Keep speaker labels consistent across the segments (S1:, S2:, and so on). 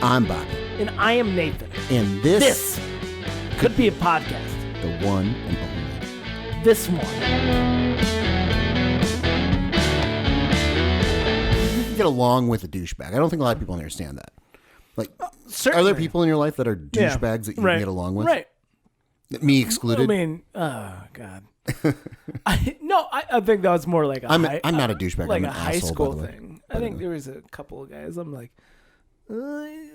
S1: I'm Bobby.
S2: And I am Nathan.
S1: And this
S2: could be a podcast.
S1: The one and only.
S2: This one.
S1: You can get along with a douchebag. I don't think a lot of people understand that. Like,
S2: certainly.
S1: Are there people in your life that are douchebags that you can get along with?
S2: Right.
S1: Me excluded?
S2: I mean, oh, God. I think that was more like
S1: I'm not a douchebag.
S2: Like
S1: I'm
S2: a
S1: an
S2: high
S1: asshole,
S2: school
S1: by the way.
S2: thing. I think there was a couple of guys. I'm like, I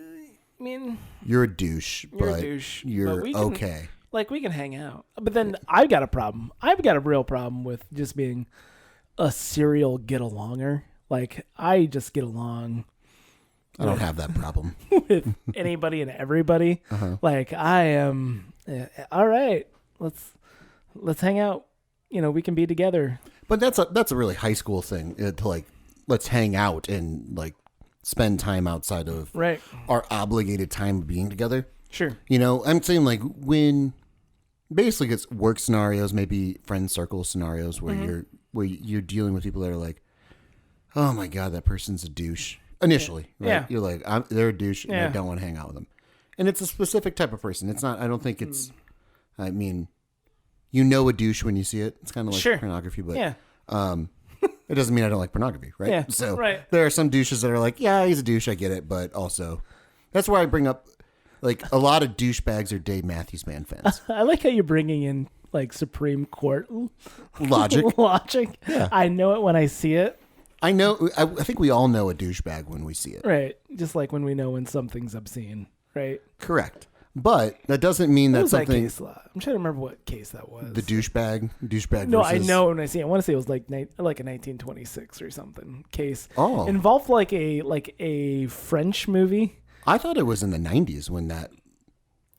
S2: mean,
S1: you're a douche, but you're okay.
S2: Like, we can hang out. But then I've got a problem. I've got a real problem with just being a serial get-alonger. Like, I just get along.
S1: I don't have that problem.
S2: With anybody and everybody.
S1: Uh-huh.
S2: Like, I am, all right, let's hang out. You know, we can be together.
S1: But that's a really high school thing to like, let's hang out and like spend time outside of our obligated time of being together.
S2: Sure.
S1: You know, I'm saying like when basically it's work scenarios, maybe friend circle scenarios where you're dealing with people that are like, oh my God, that person's a douche. Initially, right? Yeah. You're like, they're a douche and I don't want to hang out with them. And it's a specific type of person. It's not, I don't think it's, I mean, you know a douche when you see it. It's kind of like pornography, but it doesn't mean I don't like pornography, right?
S2: Yeah,
S1: so there are some douches that are like, yeah, he's a douche, I get it, but also that's why I bring up like a lot of douchebags are Dave Matthews Band fans.
S2: I like how you're bringing in like Supreme Court
S1: logic.
S2: Yeah. I know it when I see it.
S1: I know. I think we all know a douchebag when we see it.
S2: Right. Just like when we know when something's obscene, right?
S1: Correct. But that doesn't mean that something.
S2: That case law? I'm trying to remember what case that was.
S1: The douchebag.
S2: No,
S1: versus...
S2: I know when I see it. I want to say it was like a 1926 or something case.
S1: Oh.
S2: Involved like a French movie.
S1: I thought it was in the 90s when that.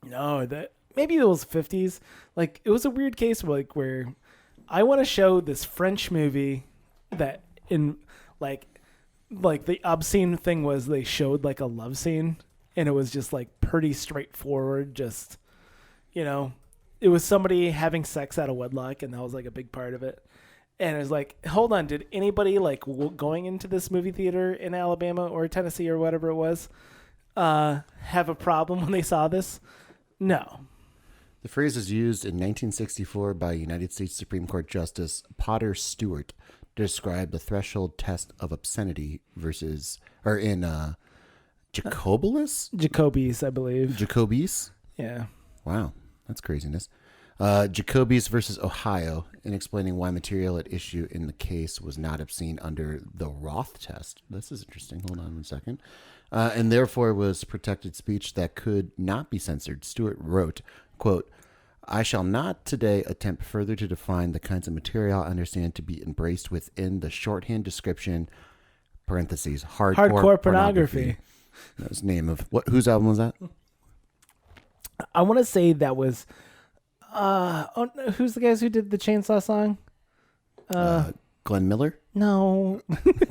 S2: No, maybe it was 50s. Like, it was a weird case where I want to show this French movie that in like the obscene thing was they showed like a love scene and it was just like pretty straightforward. Just, you know, it was somebody having sex out of wedlock and that was like a big part of it. And it was like, hold on, did anybody like going into this movie theater in Alabama or Tennessee or whatever it was have a problem when they saw this? No.
S1: The phrase is used in 1964 by United States Supreme Court Justice Potter Stewart to describe the threshold test of obscenity
S2: Jacobi's, I believe.
S1: Jacobi's?
S2: Yeah.
S1: Wow, that's craziness. Jacobi's versus Ohio, in explaining why material at issue in the case was not obscene under the Roth test. This is interesting. Hold on one second. And therefore was protected speech that could not be censored. Stewart wrote, quote, I shall not today attempt further to define the kinds of material I understand to be embraced within the shorthand description, parentheses, hardcore pornography. That was the name of whose album was that?
S2: I want to say that was, who's the guys who did the Chainsaw song?
S1: Glenn Miller?
S2: No.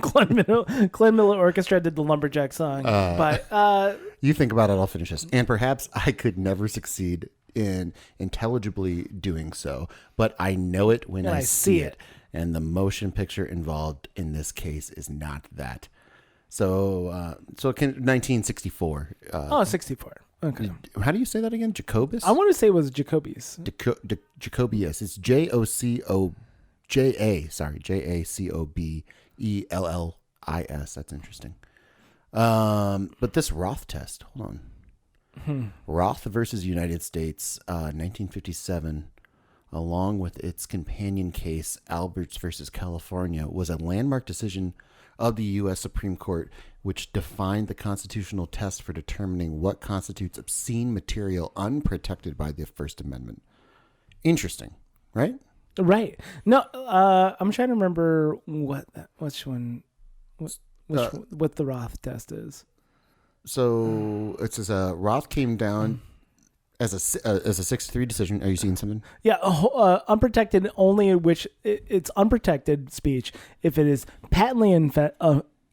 S2: Glenn Miller Orchestra did the Lumberjack song. But
S1: you think about it, I'll finish this. And perhaps I could never succeed in intelligibly doing so, but I know it when I see it. And the motion picture involved in this case is not that. So 1964.
S2: 64. Okay.
S1: How do you say that again? Jacobus?
S2: I want to say it was Jacobi's.
S1: Jacobius. It's Jacobellis. That's interesting. But this Roth test, hold on. Roth versus United States, 1957, along with its companion case, Alberts versus California, was a landmark decision of the U.S. Supreme Court, which defined the constitutional test for determining what constitutes obscene material unprotected by the First Amendment. Interesting, right?
S2: Right. No, I'm trying to remember what the Roth test is.
S1: So it says Roth came down as a 6-3 decision. Are you seeing something?
S2: Yeah, unprotected only in which it's unprotected speech if it is patently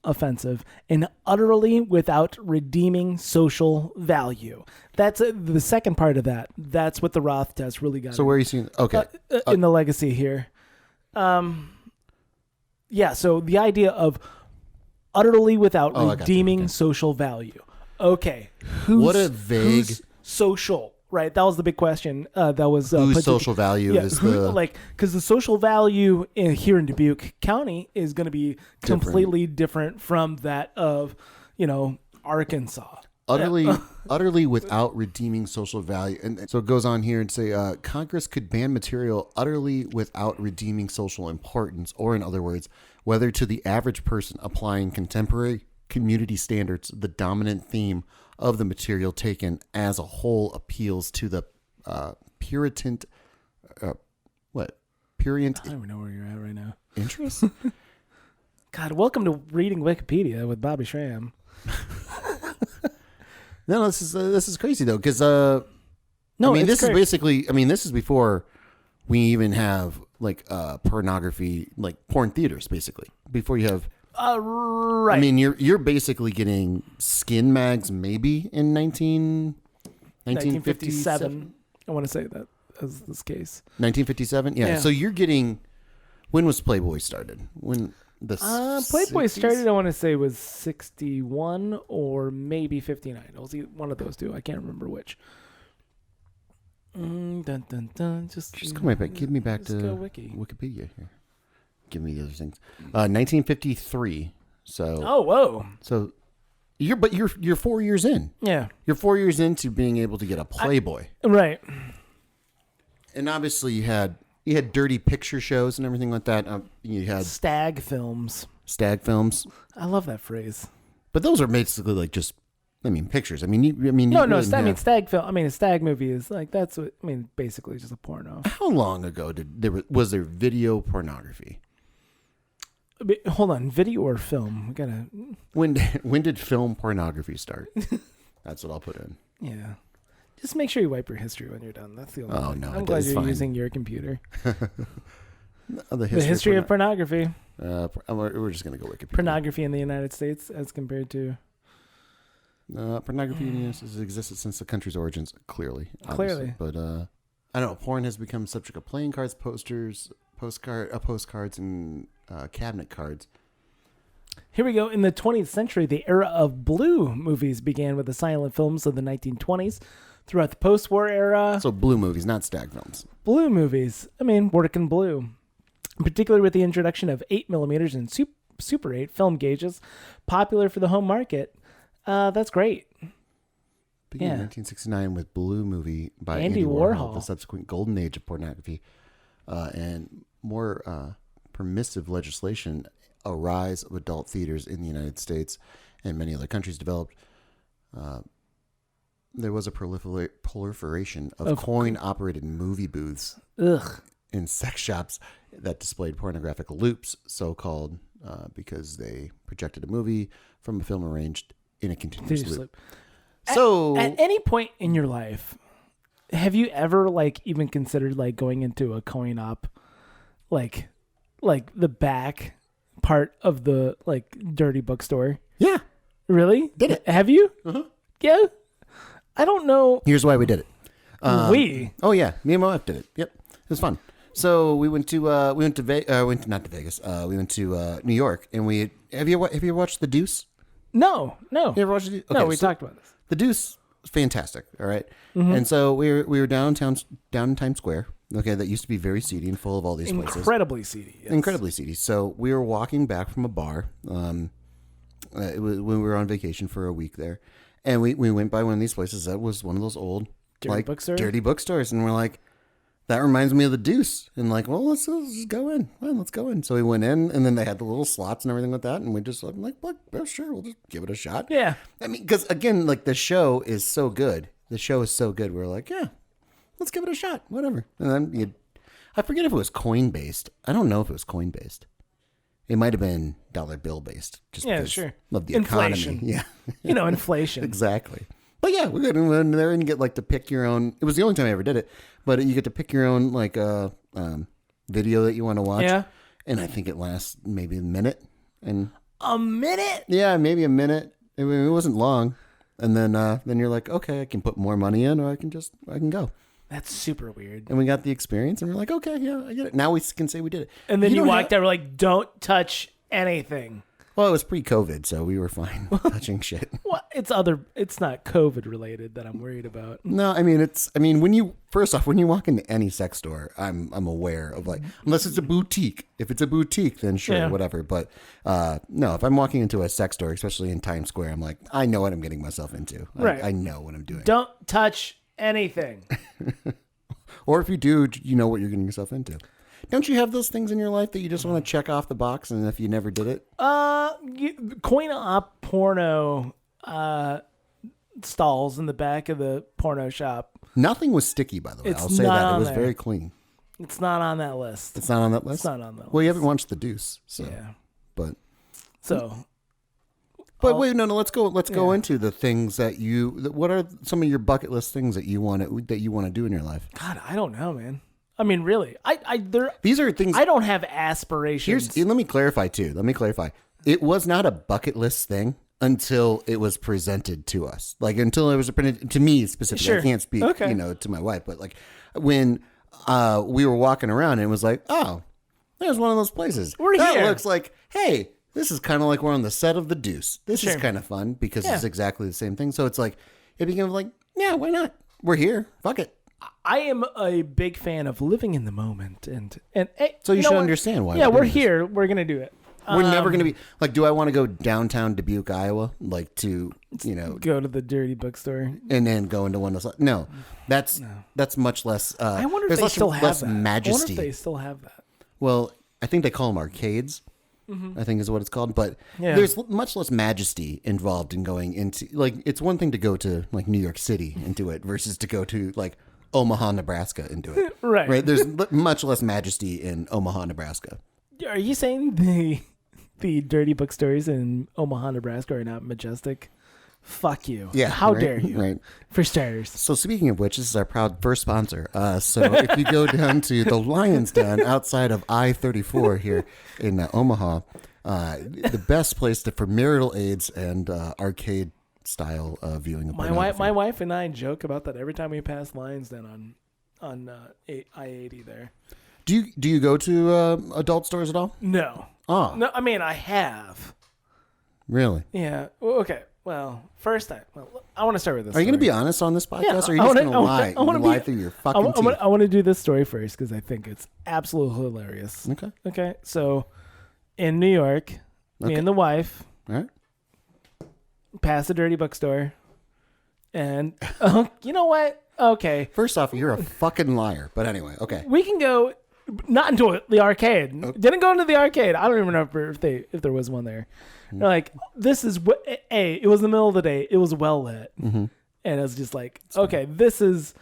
S2: offensive and utterly without redeeming social value. That's the second part of that. That's what the Roth test really got.
S1: So where are you seeing? Okay,
S2: in the legacy here. Yeah. So the idea of utterly without redeeming social value. okay,
S1: What a vague-
S2: who's social, right? That was the big question. That was
S1: Whose
S2: put to-
S1: social value is the
S2: because the social value here in Dubuque County is going to be completely different from that of Arkansas.
S1: utterly without redeeming social value. And so it goes on here and say Congress could ban material utterly without redeeming social importance, or in other words, whether to the average person applying contemporary community standards, the dominant theme of the material taken as a whole appeals to the prurient
S2: I don't even know where you're at right now.
S1: interest.
S2: God, welcome to reading Wikipedia with Bobby Schramm.
S1: No, this is crazy though, because
S2: No,
S1: this is basically. I mean, this is before we even have like pornography, like porn theaters, basically. Before you have,
S2: right.
S1: I mean, you're basically getting skin mags maybe in 1957.
S2: I want to say that as this case.
S1: 1957. Yeah. So you're getting. When was Playboy started? When the
S2: Playboy
S1: 60s?
S2: started, I want to say, was 61 or maybe 59. It was one of those two. I can't remember which. Dun, dun, dun. Just
S1: come right back. Give me back to
S2: go Wiki.
S1: Wikipedia here. Give me the other things. 1953. So.
S2: Oh, whoa.
S1: So, you're 4 years in.
S2: Yeah.
S1: You're 4 years into being able to get a Playboy,
S2: Right.
S1: and obviously you had dirty picture shows and everything like that. You had
S2: Stag films.
S1: stag films,
S2: I love that phrase.
S1: but those are basically like just, pictures. I mean,
S2: No. Stag film. I mean, a stag movie is like that's what. I mean, basically just a porno.
S1: How long ago was there video pornography?
S2: Hold on, video or film? We gotta.
S1: When did film pornography start? That's what I'll put in.
S2: Yeah. Just make sure you wipe your history when you're done. That's the only thing.
S1: No,
S2: I'm glad
S1: it's
S2: you're
S1: fine.
S2: using your computer.
S1: The
S2: history of pornography.
S1: We're just gonna go Wikipedia.
S2: Pornography in the United States as compared to.
S1: Pornography in the United States has existed since the country's origins. Clearly. But I don't know. Porn has become subject of playing cards, posters, postcards, and cabinet cards.
S2: Here we go. In the 20th century, the era of blue movies began with the silent films of the 1920s. Throughout the post-war era,
S1: So blue movies, not stag films.
S2: blue movies. I mean, working blue. Particularly with the introduction of 8mm and Super 8 film gauges, popular for the home market. That's great.
S1: Began in
S2: Yeah.
S1: 1969 with Blue Movie by
S2: Andy
S1: Andy Warhol,
S2: Warhol.
S1: the subsequent golden age of pornography, and more permissive legislation, a rise of adult theaters in the United States and many other countries developed. There was a proliferation of coin-operated movie booths
S2: Ugh.
S1: in sex shops that displayed pornographic loops, so-called because they projected a movie from a film arranged in a continuous loop. So,
S2: At any point in your life, have you ever even considered going into a coin op, like the back part of the dirty bookstore?
S1: yeah,
S2: Really?
S1: Did it.
S2: Have you?
S1: Uh-huh.
S2: Yeah. I don't know.
S1: here's why we did it.
S2: We.
S1: Oh yeah, me and my wife did it. Yep, it was fun. So we went to not to Vegas. We went to New York, and have you ever watched The Deuce?
S2: No.
S1: You ever watched The Deuce?
S2: No, we talked about this.
S1: The Deuce was fantastic. All right?
S2: Mm-hmm.
S1: And so we were down in Times Square. Okay, that used to be very seedy and full of all these places.
S2: Incredibly seedy. Yes.
S1: Incredibly seedy. So we were walking back from a bar. It was when we were on vacation for a week there, and we went by one of these places that was one of those old dirty bookstores, and we're like, that reminds me of The Deuce, and well, let's just go in. Well, let's go in. So we went in, and then they had the little slots and everything like that, and we just sure, we'll just give it a shot.
S2: Yeah.
S1: I mean, because again, the show is so good. The show is so good. We're like, yeah, let's give it a shot. Whatever. And then I forget if it was coin based. I don't know if it was coin based. It might have been dollar bill based. Just
S2: Yeah,
S1: because
S2: sure.
S1: of the
S2: Inflation.
S1: economy. Yeah.
S2: Inflation.
S1: Exactly. But yeah, we got in there and get to pick your own. It was the only time I ever did it, but you get to pick your own video that you want to watch.
S2: Yeah.
S1: And I think it lasts maybe a minute. And
S2: A minute?
S1: yeah, maybe a minute. It wasn't long. And then you're like, okay, I can put more money in, or I can go.
S2: That's super weird.
S1: And we got the experience, and we're like, okay, yeah, I get it. Now we can say we did it.
S2: And then you
S1: don't
S2: walked out, we're like, don't touch anything.
S1: Well, it was pre-COVID, so we were fine touching shit.
S2: Well, it's not COVID related that I'm worried about.
S1: No, when you walk into any sex store, I'm aware of like, unless it's a boutique. If it's a boutique, then sure,
S2: Yeah.
S1: whatever. But no, if I'm walking into a sex store, especially in Times Square, I'm like, I know what I'm getting myself into.
S2: Right.
S1: I know what I'm doing.
S2: Don't touch anything.
S1: Or if you do, you know what you're getting yourself into. Don't you have those things in your life that you just want to check off the box, and if you never did it?
S2: Coin op porno stalls in the back of the porno shop.
S1: Nothing was sticky, by the way.
S2: It's
S1: I'll say
S2: not
S1: that. It
S2: on
S1: was
S2: there.
S1: very clean.
S2: It's not on that list.
S1: It's not on that list?
S2: It's not on that list.
S1: Well, you haven't watched The Deuce, so.
S2: Yeah.
S1: But wait, no, let's go into the things that what are some of your bucket list things that you want to do in your life?
S2: God, I don't know, man. I mean, really,
S1: These are things.
S2: I don't have aspirations.
S1: Let me clarify too. It was not a bucket list thing until it was presented to us. Like until it was presented to me specifically.
S2: Sure.
S1: I can't speak,
S2: Okay.
S1: To my wife, but like when we were walking around and it was like, oh, there's one of those places.
S2: We're
S1: that
S2: here.
S1: looks like, hey, this is kind of like we're on the set of The Deuce. This is
S2: Sure.
S1: kind of fun because
S2: Yeah.
S1: it's exactly the same thing. So it's like it became like, yeah, why not? We're here. Fuck it.
S2: I am a big fan of living in the moment, and hey,
S1: So you
S2: know
S1: should
S2: what?
S1: understand why.
S2: Yeah,
S1: we're
S2: we're
S1: doing this.
S2: here. We're gonna do it.
S1: We're never going to be like, do I want to go downtown Dubuque, Iowa? Like to,
S2: Go to the dirty bookstore.
S1: and then go into one of those. No, that's much less.
S2: I wonder if
S1: there's
S2: they
S1: less,
S2: still have
S1: less
S2: that.
S1: majesty.
S2: I wonder if they still have that.
S1: Well, I think they call them arcades. I think is what it's called. But
S2: Yeah.
S1: there's much less majesty involved in going into like. It's one thing to go to like New York City and do it versus to go to like Omaha, Nebraska and do it.
S2: Right.
S1: Right. There's much less majesty in Omaha, Nebraska.
S2: Are you saying the dirty bookstores in Omaha, Nebraska are not majestic? Fuck you.
S1: Yeah.
S2: How
S1: right,
S2: dare you?
S1: Right.
S2: For starters.
S1: So speaking of which, this is our proud first sponsor. So if you go down to the Lion's Den outside of I-34 here in Omaha, the best place for marital aids and arcade style viewing of
S2: My wife and I joke about that every time we pass Lions Den on I-80 there.
S1: Do you go to adult stores at all?
S2: No.
S1: Oh,
S2: No, I mean, I have.
S1: really?
S2: Yeah. Well, okay. Well, first time. Well, I want to start with this.
S1: Are you going to
S2: story.
S1: be honest on this podcast,
S2: Yeah,
S1: or are you
S2: I
S1: just
S2: wanna-
S1: going to lie?
S2: I wanna
S1: lie
S2: be-
S1: through your fucking teeth?
S2: I want to do this story first because I think it's absolutely hilarious.
S1: Okay.
S2: Okay. So, in New York, me
S1: Okay.
S2: and the wife
S1: All right.
S2: pass a dirty bookstore, and you know what? Okay,
S1: First off, you're a fucking liar. But anyway, okay.
S2: we can go not into the arcade. Didn't go into the arcade. I don't even remember if there was one there. They're like, this is what. It was the middle of the day. It was well lit, and it was just like, okay, this is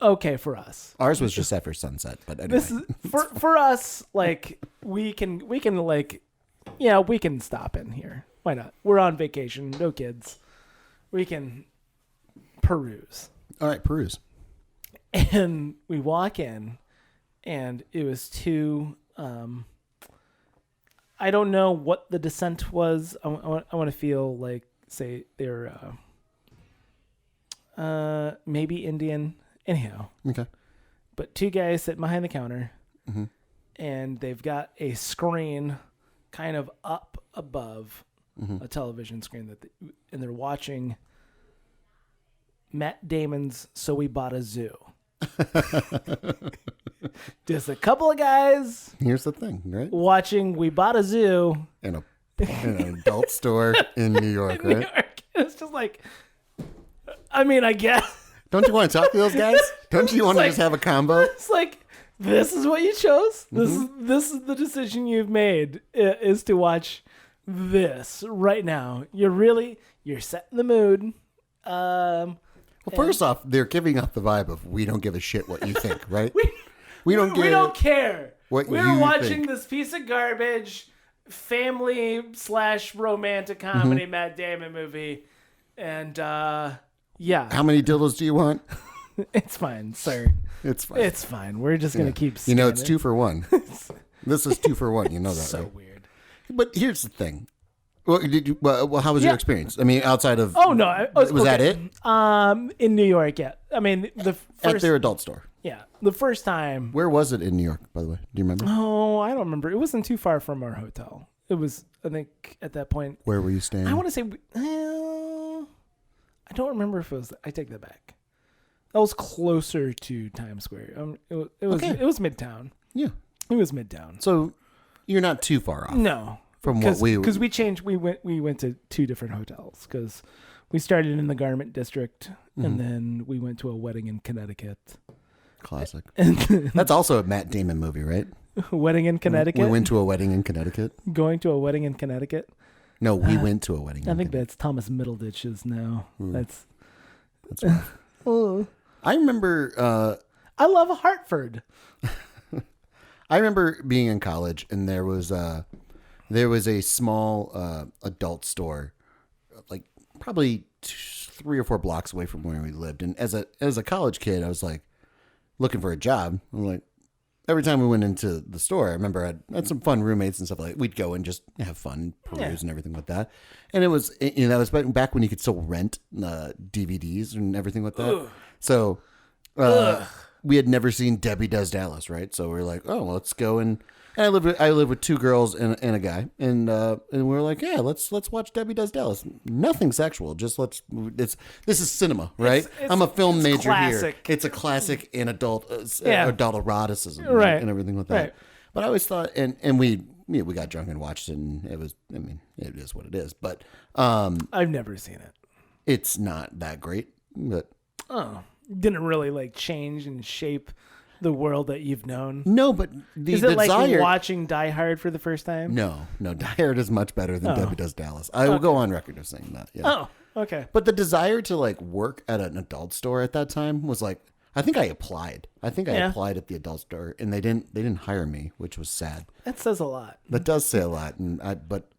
S2: okay for us.
S1: Ours was just after sunset, but anyway.
S2: This is for us. Like we can like, yeah, we can stop in here. Why not? We're on vacation. No kids. We can peruse.
S1: All right, peruse.
S2: And we walk in, and it was two. I don't know what the descent was. I want to feel like, say they're maybe Indian. Anyhow,
S1: Okay.
S2: but two guys sitting behind the counter, and they've got a screen kind of up above a television screen and they're watching Matt Damon's "So We Bought a Zoo." Just a couple of guys
S1: Here's the thing, right?
S2: watching "We Bought a Zoo"
S1: In an adult store in New York,
S2: in New
S1: right?
S2: York. It's just like, I mean, I guess
S1: Don't you want to talk to those guys? Don't you want to
S2: like-
S1: just have a combo?
S2: it's like, this is what you chose. This is the decision you've made, is to watch this right now. You're setting the mood.
S1: Well, first off, they're giving off the vibe of we don't give a shit what you think, right?
S2: We
S1: don't
S2: care.
S1: what
S2: We're
S1: you
S2: watching
S1: think.
S2: this piece of garbage family / romantic comedy Matt Damon movie, and yeah,
S1: How many dildos do you want?
S2: it's fine, sir.
S1: It's fine.
S2: It's fine. We're just gonna keep.
S1: You know, it's
S2: scanning.
S1: 2 for 1. This is 2 for 1. You know that,
S2: So
S1: right?
S2: weird.
S1: But here's the thing. Well, how was your experience? I mean, outside of
S2: Oh no, I was
S1: that it?
S2: In New York, yeah. I mean, the
S1: At
S2: first,
S1: their adult store?
S2: the first time.
S1: Where was it in New York, by the way? Do you remember?
S2: Oh, I don't remember. It wasn't too far from our hotel. It was, I think, at that point.
S1: Where were you staying?
S2: I want to say, I don't remember if it was. I take that back. That was closer to Times Square. It was Midtown.
S1: Yeah,
S2: it was Midtown.
S1: So you're not too far off.
S2: No,
S1: from what we
S2: because we changed. We went to 2 different hotels because we started in the Garment District and then we went to a wedding in Connecticut.
S1: Classic.
S2: And
S1: that's also a Matt Damon movie, right?
S2: Wedding in Connecticut.
S1: We went to a wedding in Connecticut.
S2: Going to a wedding in Connecticut.
S1: No, we went to a wedding.
S2: I think that's Thomas Middleditch's now. That's
S1: rough. I remember.
S2: I love Hartford.
S1: I remember being in college, and there was a small adult store, like probably 3 or 4 blocks away from where we lived. And as a college kid, I was like looking for a job. I'm like, every time we went into the store, I remember I had some fun roommates and stuff like that. We'd go and just have fun, peruse and everything like that. And it was, that was back when you could still rent DVDs and everything like that. Ugh. So we had never seen Debbie Does Dallas, right? So we were like, oh, well, let's go and I live with 2 girls and a guy, and we were like, yeah, let's watch Debbie Does Dallas. Nothing sexual, just this is cinema, right? I'm a film major
S2: classic.
S1: Here. It's a classic in adult eroticism,
S2: right,
S1: and everything like that. Right. But I always thought, and we got drunk and watched it, and it was, I mean, it is what it is. But
S2: I've never seen it.
S1: It's not that great, but
S2: didn't really like change and shape the world that you've known.
S1: No, but
S2: is it like watching Die Hard for the first time?
S1: No, Die Hard is much better than Debbie Does Dallas. I will go on record of saying that. Yeah.
S2: Oh, okay.
S1: But the desire to like work at an adult store at that time was like, I think I applied. I applied at the adult store, and they didn't hire me, which was sad.
S2: That says a lot.
S1: That does say a lot, but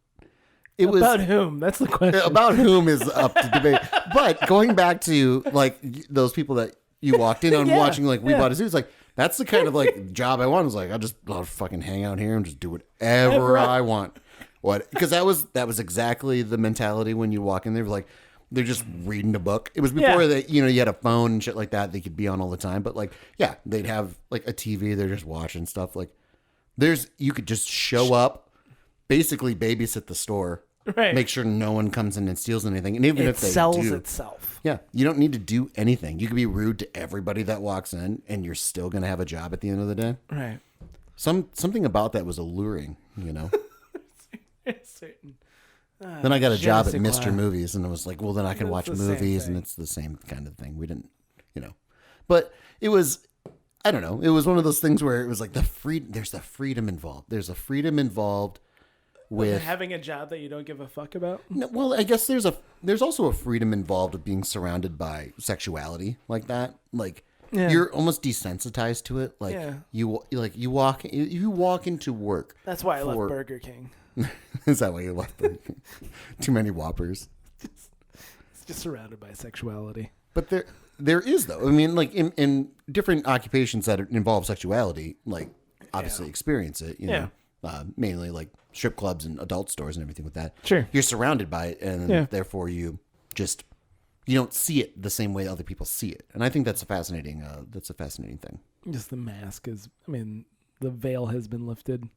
S2: about whom? That's the question.
S1: About whom is up to debate. But going back to like those people that you walked in on watching, like We Bought a Zoo, it's like, that's the kind of like job I want. Is like, I'll fucking hang out here and just do whatever I want. Because that was exactly the mentality when you walk in there. Like, they're just reading a book. It was before that, you had a phone and shit like that they could be on all the time. But like, yeah, they'd have like a TV. They're just watching stuff. Like, you could just show up, basically babysit the store.
S2: Right.
S1: Make sure no one comes in and steals anything. And even if they
S2: sells
S1: do,
S2: itself.
S1: Yeah. You don't need to do anything. You can be rude to everybody that walks in, and you're still going to have a job at the end of the day.
S2: Right.
S1: Something about that was alluring,
S2: Certain.
S1: Then I got a job at Mr. Movies, and it was like, well, then I can watch movies, and it's the same kind of thing. We didn't, But it was, I don't know. It was one of those things where it was like there's the freedom involved. There's a freedom involved with
S2: having a job that you don't give a fuck about.
S1: No, well, I guess there's also a freedom involved with being surrounded by sexuality like that. Like you're almost desensitized to it. Like you walk into work.
S2: That's why I love Burger King.
S1: Is that why you love Burger King? Too many Whoppers.
S2: It's just surrounded by sexuality.
S1: But there is though. I mean, like in different occupations that involve sexuality, like obviously experience it. Mainly like strip clubs and adult stores and everything with that.
S2: Sure.
S1: You're surrounded by it, and therefore you don't see it the same way other people see it. And I think that's a fascinating thing.
S2: Just the mask the veil has been lifted.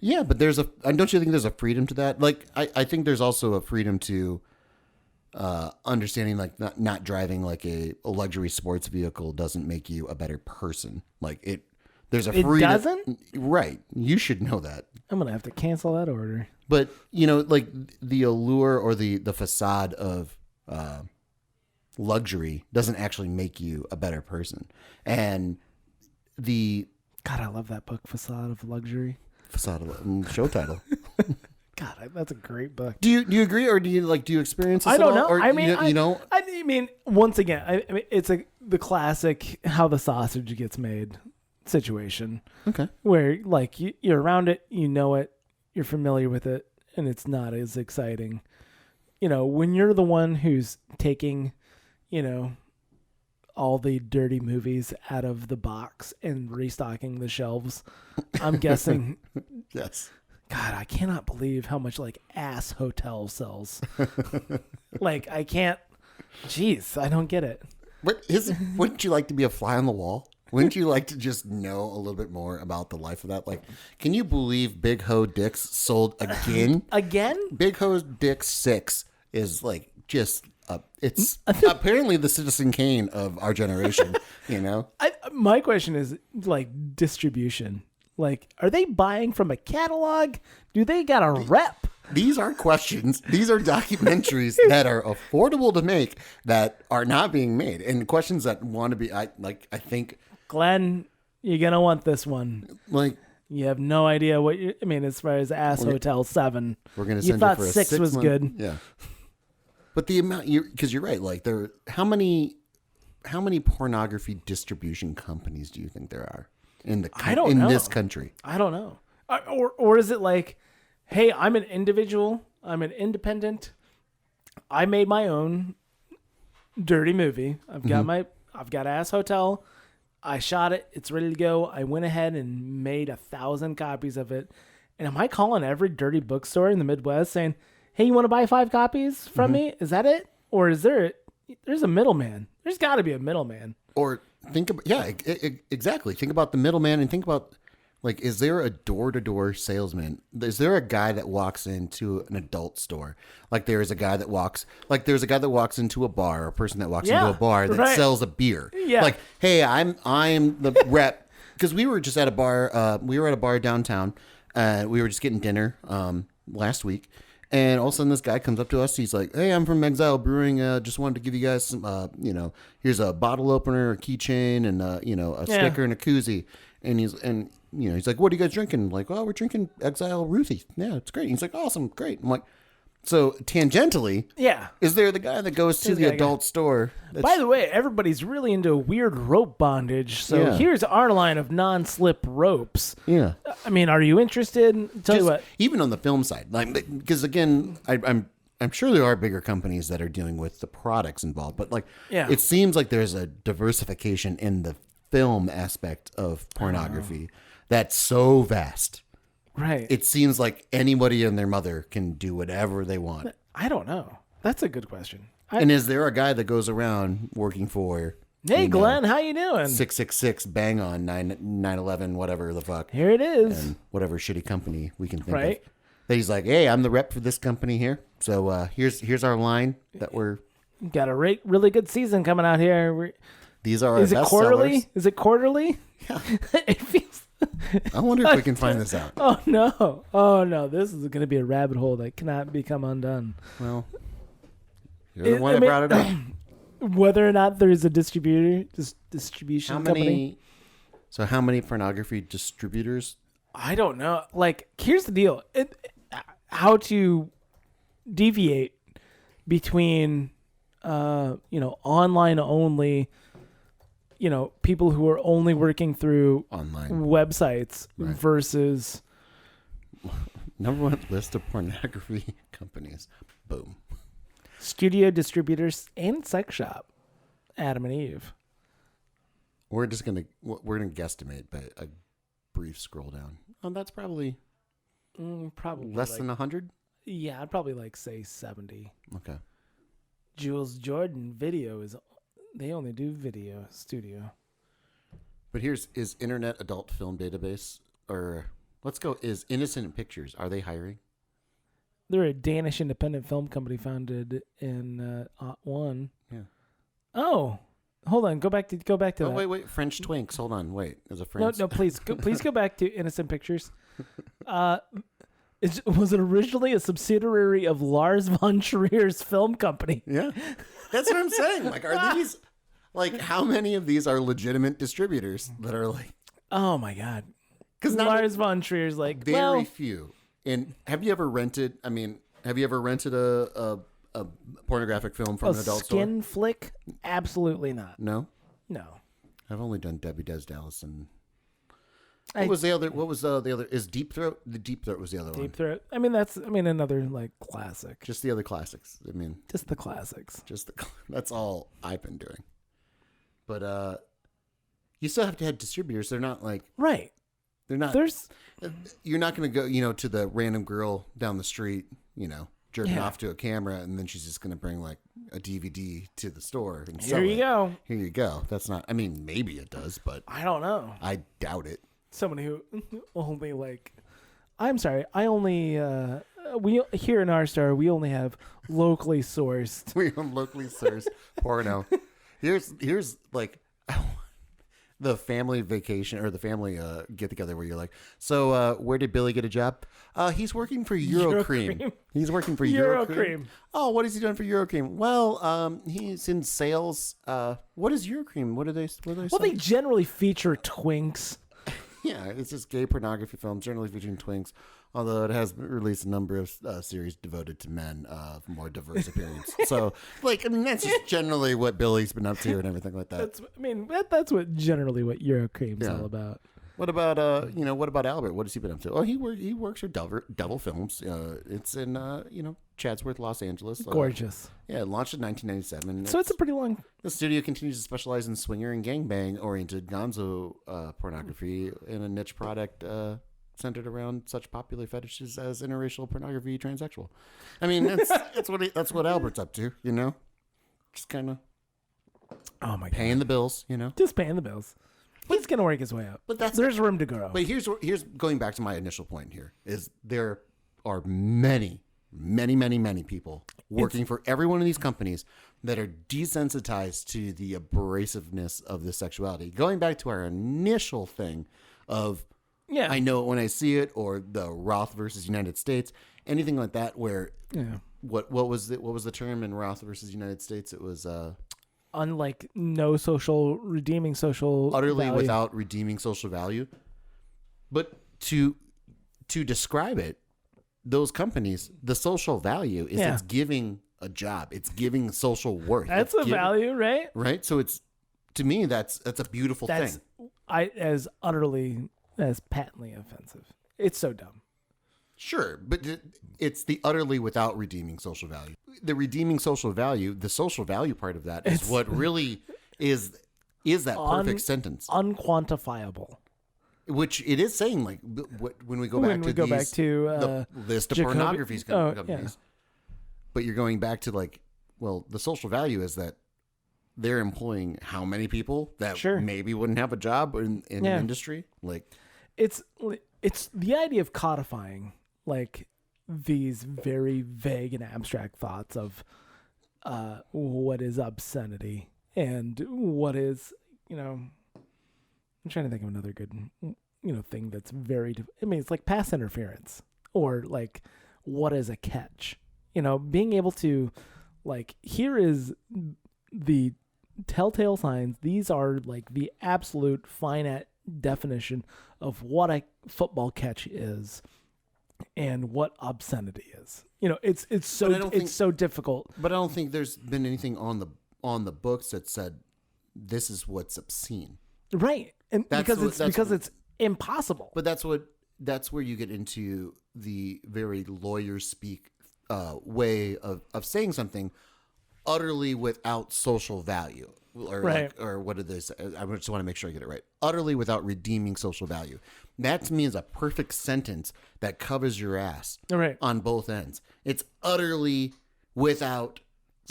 S1: Yeah, but don't you think there's a freedom to that? Like, I think there's also a freedom to understanding like not driving like a luxury sports vehicle doesn't make you a better person. Like there's a freedom. It
S2: doesn't?
S1: Right. You should know that.
S2: I'm going to have to cancel that order.
S1: But, like the allure or the facade of luxury doesn't actually make you a better person. And
S2: God, I love that book, Facade of Luxury.
S1: Facade of show title.
S2: God, that's a great book.
S1: Do you agree, or do you experience this
S2: I don't
S1: at all?
S2: know.
S1: Or you don't?
S2: I mean, once again, it's the classic how the sausage gets made situation.
S1: Okay.
S2: Where like you're around it, you know it, you're familiar with it, and it's not as exciting. When you're the one who's taking, all the dirty movies out of the box and restocking the shelves, I'm guessing.
S1: Yes.
S2: God, I cannot believe how much like Ass Hotel sells. Like I can't. Jeez, I don't get it.
S1: Wouldn't you like to be a fly on the wall? Wouldn't you like to just know a little bit more about the life of that? Like, can you believe Big Ho Dicks sold again?
S2: Again?
S1: Big Ho Dicks 6 is like just it's apparently the Citizen Kane of our generation. You know,
S2: My question is like distribution. Like, are they buying from a catalog? Do they got a rep?
S1: these are questions. These are documentaries that are affordable to make that are not being made, and questions that want to be. I think,
S2: Glenn, you're gonna want this one.
S1: like,
S2: You have no idea what you. I mean, as far as Ass Hotel 7,
S1: we're gonna
S2: you
S1: send
S2: thought
S1: you for a
S2: 6 was
S1: 6-month
S2: good.
S1: Yeah, but the amount because you're right. Like, how many pornography distribution companies do you think there are in the
S2: I don't know.
S1: this country?
S2: I don't know. Or is it like, hey, I'm an individual. I'm an independent. I made my own dirty movie. I've got Ass Hotel. I shot it. It's ready to go. I went ahead and made 1,000 copies of it. And am I calling every dirty bookstore in the Midwest saying, hey, you want to buy 5 copies from me? Is that it? Or is there's a middleman? There's got to be a middleman.
S1: Or think about, exactly. Think about the middleman and think about, like, is there a door-to-door salesman? Is there a guy that walks into an adult store? Like, there's a guy that walks into a bar, or a person that walks into a bar that sells a beer.
S2: Yeah.
S1: Like, hey, I'm the rep. Because we were just at a bar. We were at a bar downtown. We were just getting dinner last week. And all of a sudden, this guy comes up to us. He's like, hey, I'm from Exile Brewing. Just wanted to give you guys some, here's a bottle opener, a keychain, and, a sticker and a koozie. And he's like, what are you guys drinking? I'm like, oh, we're drinking Exile Ruthie. Yeah, it's great. He's like, awesome, great. I'm like, so tangentially, is there the guy that goes to the adult store?
S2: By the way, everybody's really into weird rope bondage. So here's our line of non-slip ropes.
S1: Yeah.
S2: I mean, are you interested? Tell you what.
S1: Even on the film side, like, because again, I'm sure there are bigger companies that are dealing with the products involved, but like, it seems like there's a diversification in the film aspect of pornography that's so vast.
S2: Right.
S1: It seems like anybody and their mother can do whatever they want.
S2: I don't know. That's a good question.
S1: And is there a guy that goes around working for,
S2: hey, Glenn, how you doing?
S1: 666 bang on 911, whatever the fuck.
S2: Here it is.
S1: And whatever shitty company we can think of. That he's like, hey, I'm the rep for this company here. So here's our line that we're...
S2: Got a really good season coming out here.
S1: These are our
S2: best sellers. Is it quarterly?
S1: Yeah.
S2: It feels...
S1: I wonder if we can find this out.
S2: Oh no! This is going to be a rabbit hole that cannot become undone.
S1: Well, you're the one that brought it up.
S2: Whether or not there is a distribution company.
S1: So how many pornography distributors?
S2: I don't know. Like, here's the deal: how to deviate between, online only. People who are only working through
S1: online
S2: websites versus
S1: number one list of pornography companies. Boom.
S2: Studio distributors and sex shop. Adam and Eve.
S1: We're gonna guesstimate, but a brief scroll down. Oh, that's probably less than 100.
S2: Yeah, I'd probably say 70.
S1: Okay.
S2: Jules Jordan Video they only do video studio.
S1: But is Internet Adult Film Database, or let's go, is Innocent Pictures, are they hiring?
S2: They're a Danish independent film company founded in 1. Yeah. Oh, hold on. Go back to that.
S1: Wait. French Twinks. Hold on. Wait. Is it French?
S2: No, please go back to Innocent Pictures. Was it originally a subsidiary of Lars von Trier's film company?
S1: Yeah. That's what I'm saying. Like, are these, like, how many of these are legitimate distributors that are like...
S2: Oh, my God. Because Lars von Trier's like,
S1: very few. And have you ever rented a pornographic film from an adult store?
S2: A skin flick? Absolutely not.
S1: No?
S2: No.
S1: I've only done Debbie Does Dallas and... What was the other? Is Deep Throat? The Deep Throat was the other one.
S2: Deep Throat. I mean, another classic.
S1: Just the other classics. I mean,
S2: just the classics.
S1: That's all I've been doing. But you still have to have distributors. They're not like
S2: right.
S1: They're not. You're not going to go, to the random girl down the street, jerking off to a camera, and then she's just going to bring like a DVD to the store and sell
S2: Here you
S1: it.
S2: go.
S1: Here you go. That's not. I mean, maybe it does, but
S2: I don't know.
S1: I doubt it.
S2: Someone who only like, I'm sorry, I only we here in our store we only have locally sourced.
S1: We own locally sourced porno. Here's like the family vacation or the family get together where you're like, so where did Billy get a job? He's working for Eurocream. He's working for Eurocream. Oh, what is he doing for Eurocream? Well, he's in sales. What is Eurocream? What do they
S2: Well,
S1: sell?
S2: they generally feature twinks.
S1: Yeah, it's just gay pornography films, generally featuring twinks, although it has released a number of series devoted to men of more diverse appearance. So, like, I mean, that's just generally what Billy's been up to and everything like that.
S2: That's what generally what Eurocream's all about.
S1: What about what about Albert? What has he been up to? Oh, he works for Devil Films. It's in Chatsworth, Los Angeles.
S2: Gorgeous.
S1: Yeah, it launched in 1997.
S2: So it's a pretty long.
S1: The studio continues to specialize in swinger and gangbang oriented gonzo pornography in a niche product centered around such popular fetishes as interracial pornography, transsexual. I mean, that's what Albert's up to. Just kind of paying the bills.
S2: Just paying the bills. He's gonna work his way up.
S1: But
S2: there's room to grow.
S1: But here's going back to my initial point here is there are many people working for every one of these companies that are desensitized to the abrasiveness of this sexuality. Going back to our initial thing of I know it when I see it, or the Roth versus United States, anything like that where what was the term in Roth versus United States? It was
S2: unlike no redeeming social
S1: utterly
S2: value.
S1: without redeeming social value. But to describe it, those companies, the social value is it's giving a job. It's giving social worth.
S2: That's a value, right?
S1: Right. So it's, to me, that's a beautiful thing.
S2: As patently offensive. It's so dumb.
S1: Sure, but it's the utterly without redeeming social value. The redeeming social value, the social value part of that is what really is that perfect sentence.
S2: Unquantifiable.
S1: Which it is saying, like, when we go back to the list of pornography companies. But you're going back to, like, well, the social value is that they're employing how many people that maybe wouldn't have a job in an industry? Like,
S2: it's the idea of codifying, like, these very vague and abstract thoughts of what is obscenity and what is, I'm trying to think of another good, thing that's very, it's like pass interference, or like, what is a catch? Being able to, like, here is the telltale signs. These are like the absolute finite definition of what a football catch is and what obscenity is. It's so difficult.
S1: But I don't think there's been anything on the books that said this is what's obscene.
S2: Right. And because it's impossible.
S1: But that's where you get into the very lawyer speak way of saying something utterly without social value. Or what did they say? I just want to make sure I get it right. Utterly without redeeming social value. That to me is a perfect sentence that covers your ass on both ends. It's utterly without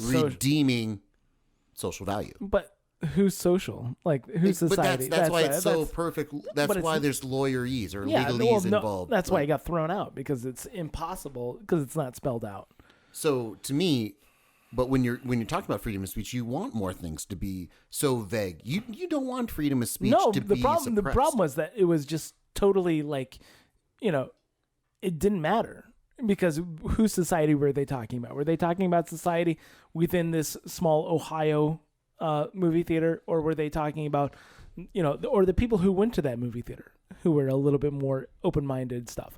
S1: redeeming social value.
S2: But who's social? Like, who's society?
S1: But that's why it's so perfect. That's why there's lawyerese or legalese involved.
S2: That's why it got thrown out, because it's impossible, because it's not spelled out.
S1: So to me, but when you're talking about freedom of speech, you want more things to be so vague. You don't want freedom of speech to be suppressed.
S2: The problem was that it was just totally like, it didn't matter, because whose society were they talking about? Were they talking about society within this small Ohio movie theater, or were they talking about, or the people who went to that movie theater who were a little bit more open-minded stuff?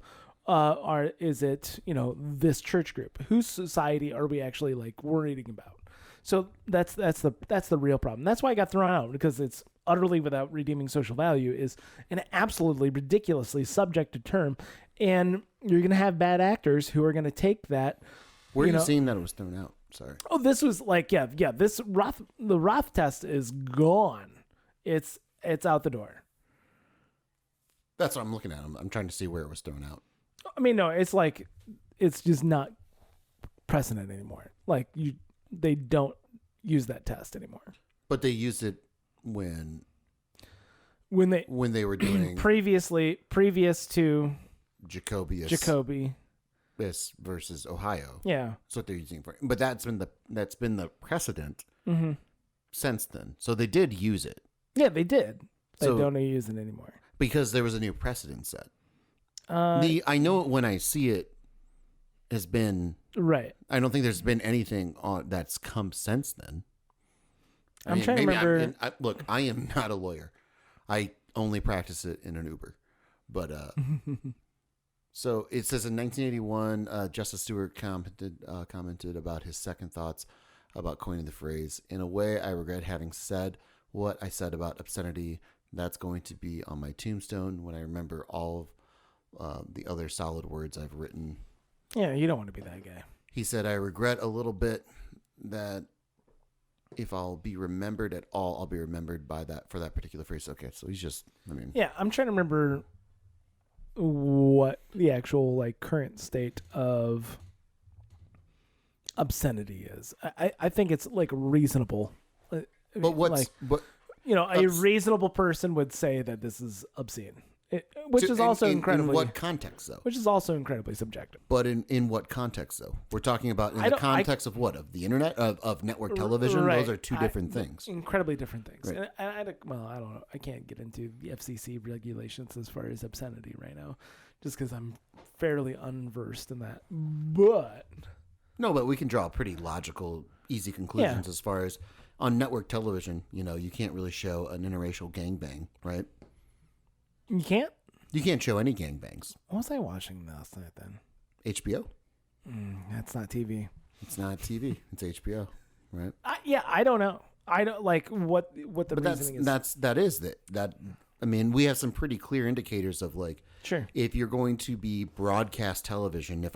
S2: Is it, this church group? Whose society are we actually, like, worrying about? So that's the real problem. That's why I got thrown out, because it's utterly without redeeming social value is an absolutely ridiculously subjective term, and you're going to have bad actors who are going to take that.
S1: Where are you seeing that it was thrown out? Sorry.
S2: Oh, this was like, the Roth test is gone. It's out the door.
S1: That's what I'm looking at. I'm trying to see where it was thrown out.
S2: I mean, no, it's like, it's just not precedent anymore. Like they don't use that test anymore.
S1: But they used it when
S2: they
S1: were doing
S2: previous to
S1: Jacoby versus Ohio.
S2: Yeah,
S1: that's what they're using for. But that's been the precedent
S2: mm-hmm.
S1: since then. So they did use it.
S2: Yeah, they did. They
S1: So-
S2: don't use it anymore.
S1: Because there was a new precedent set. I know it when I see it has been
S2: right.
S1: I don't think there's been anything on that's come since then.
S2: I'm trying to remember.
S1: Look, I am not a lawyer. I only practice it in an Uber. But so it says in 1981, Justice Stewart commented about his second thoughts about coining the phrase. In a way, I regret having said what I said about obscenity. That's going to be on my tombstone when I remember all of the other solid words I've written.
S2: Yeah, you don't want to be that guy.
S1: He said, I regret a little bit that if I'll be remembered at all, I'll be remembered by that for that particular phrase. Okay, so he's just,
S2: Yeah, I'm trying to remember what the actual like current state of obscenity is. I think it's like reasonable.
S1: But what's
S2: a reasonable person would say that this is obscene, which is also incredibly.
S1: In what context, though?
S2: Which is also incredibly subjective.
S1: But in what context, though? We're talking about in the context of what? Of the internet? Of network television?
S2: Right.
S1: Those are two different things.
S2: Incredibly different things.
S1: Right.
S2: And I don't know. I can't get into the FCC regulations as far as obscenity right now, just because I'm fairly unversed in that. But
S1: we can draw pretty logical, easy conclusions as far as on network television. You can't really show an interracial gangbang, right?
S2: You can't?
S1: You can't show any gangbangs.
S2: What was I watching last night then?
S1: HBO?
S2: That's not TV.
S1: It's not TV. It's HBO, right?
S2: I don't know. I don't like what the reasoning is.
S1: We have some pretty clear indicators of like,
S2: sure,
S1: if you're going to be broadcast television,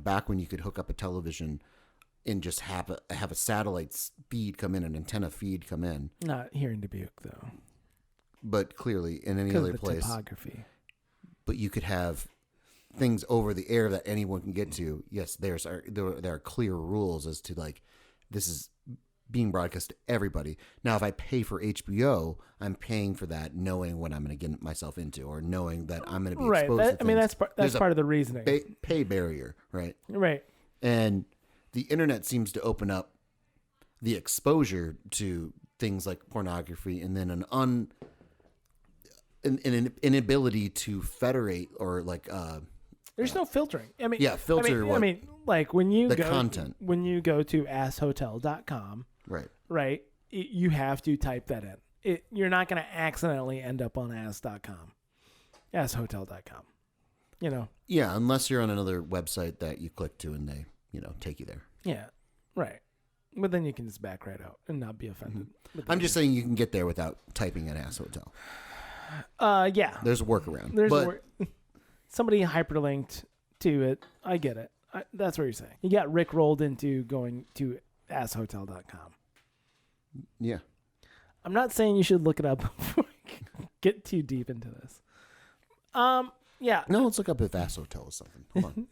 S1: back when you could hook up a television and just have a satellite feed come in, an antenna feed come in.
S2: Not here in Dubuque though.
S1: But clearly in any other place.
S2: Topography.
S1: But you could have things over the air that anyone can get to. Yes, there are clear rules as to like this is being broadcast to everybody. Now, if I pay for HBO, I'm paying for that, knowing what I'm going to get myself into, or knowing that I'm going to be exposed to things.
S2: That's part of the reasoning.
S1: Pay barrier, right?
S2: Right.
S1: And the internet seems to open up the exposure to things like pornography, and then an inability to federate or like
S2: there's no filtering.
S1: Filter
S2: like when you go
S1: content.
S2: When you go to asshotel.com, right, you have to type that in. You're not going to accidentally end up on ass.com. asshotel.com.
S1: Yeah, unless you're on another website that you click to and they, take you there.
S2: Yeah. Right. But then you can just back right out and not be offended.
S1: I'm just saying you can get there without typing in ass hotel.
S2: Yeah.
S1: There's a workaround.
S2: Somebody hyperlinked to it. I get it. That's what you're saying. You got Rick rolled into going to asshotel.com.
S1: Yeah.
S2: I'm not saying you should look it up before we get too deep into this. Yeah.
S1: No, let's look up if ass hotel is something. Hold on.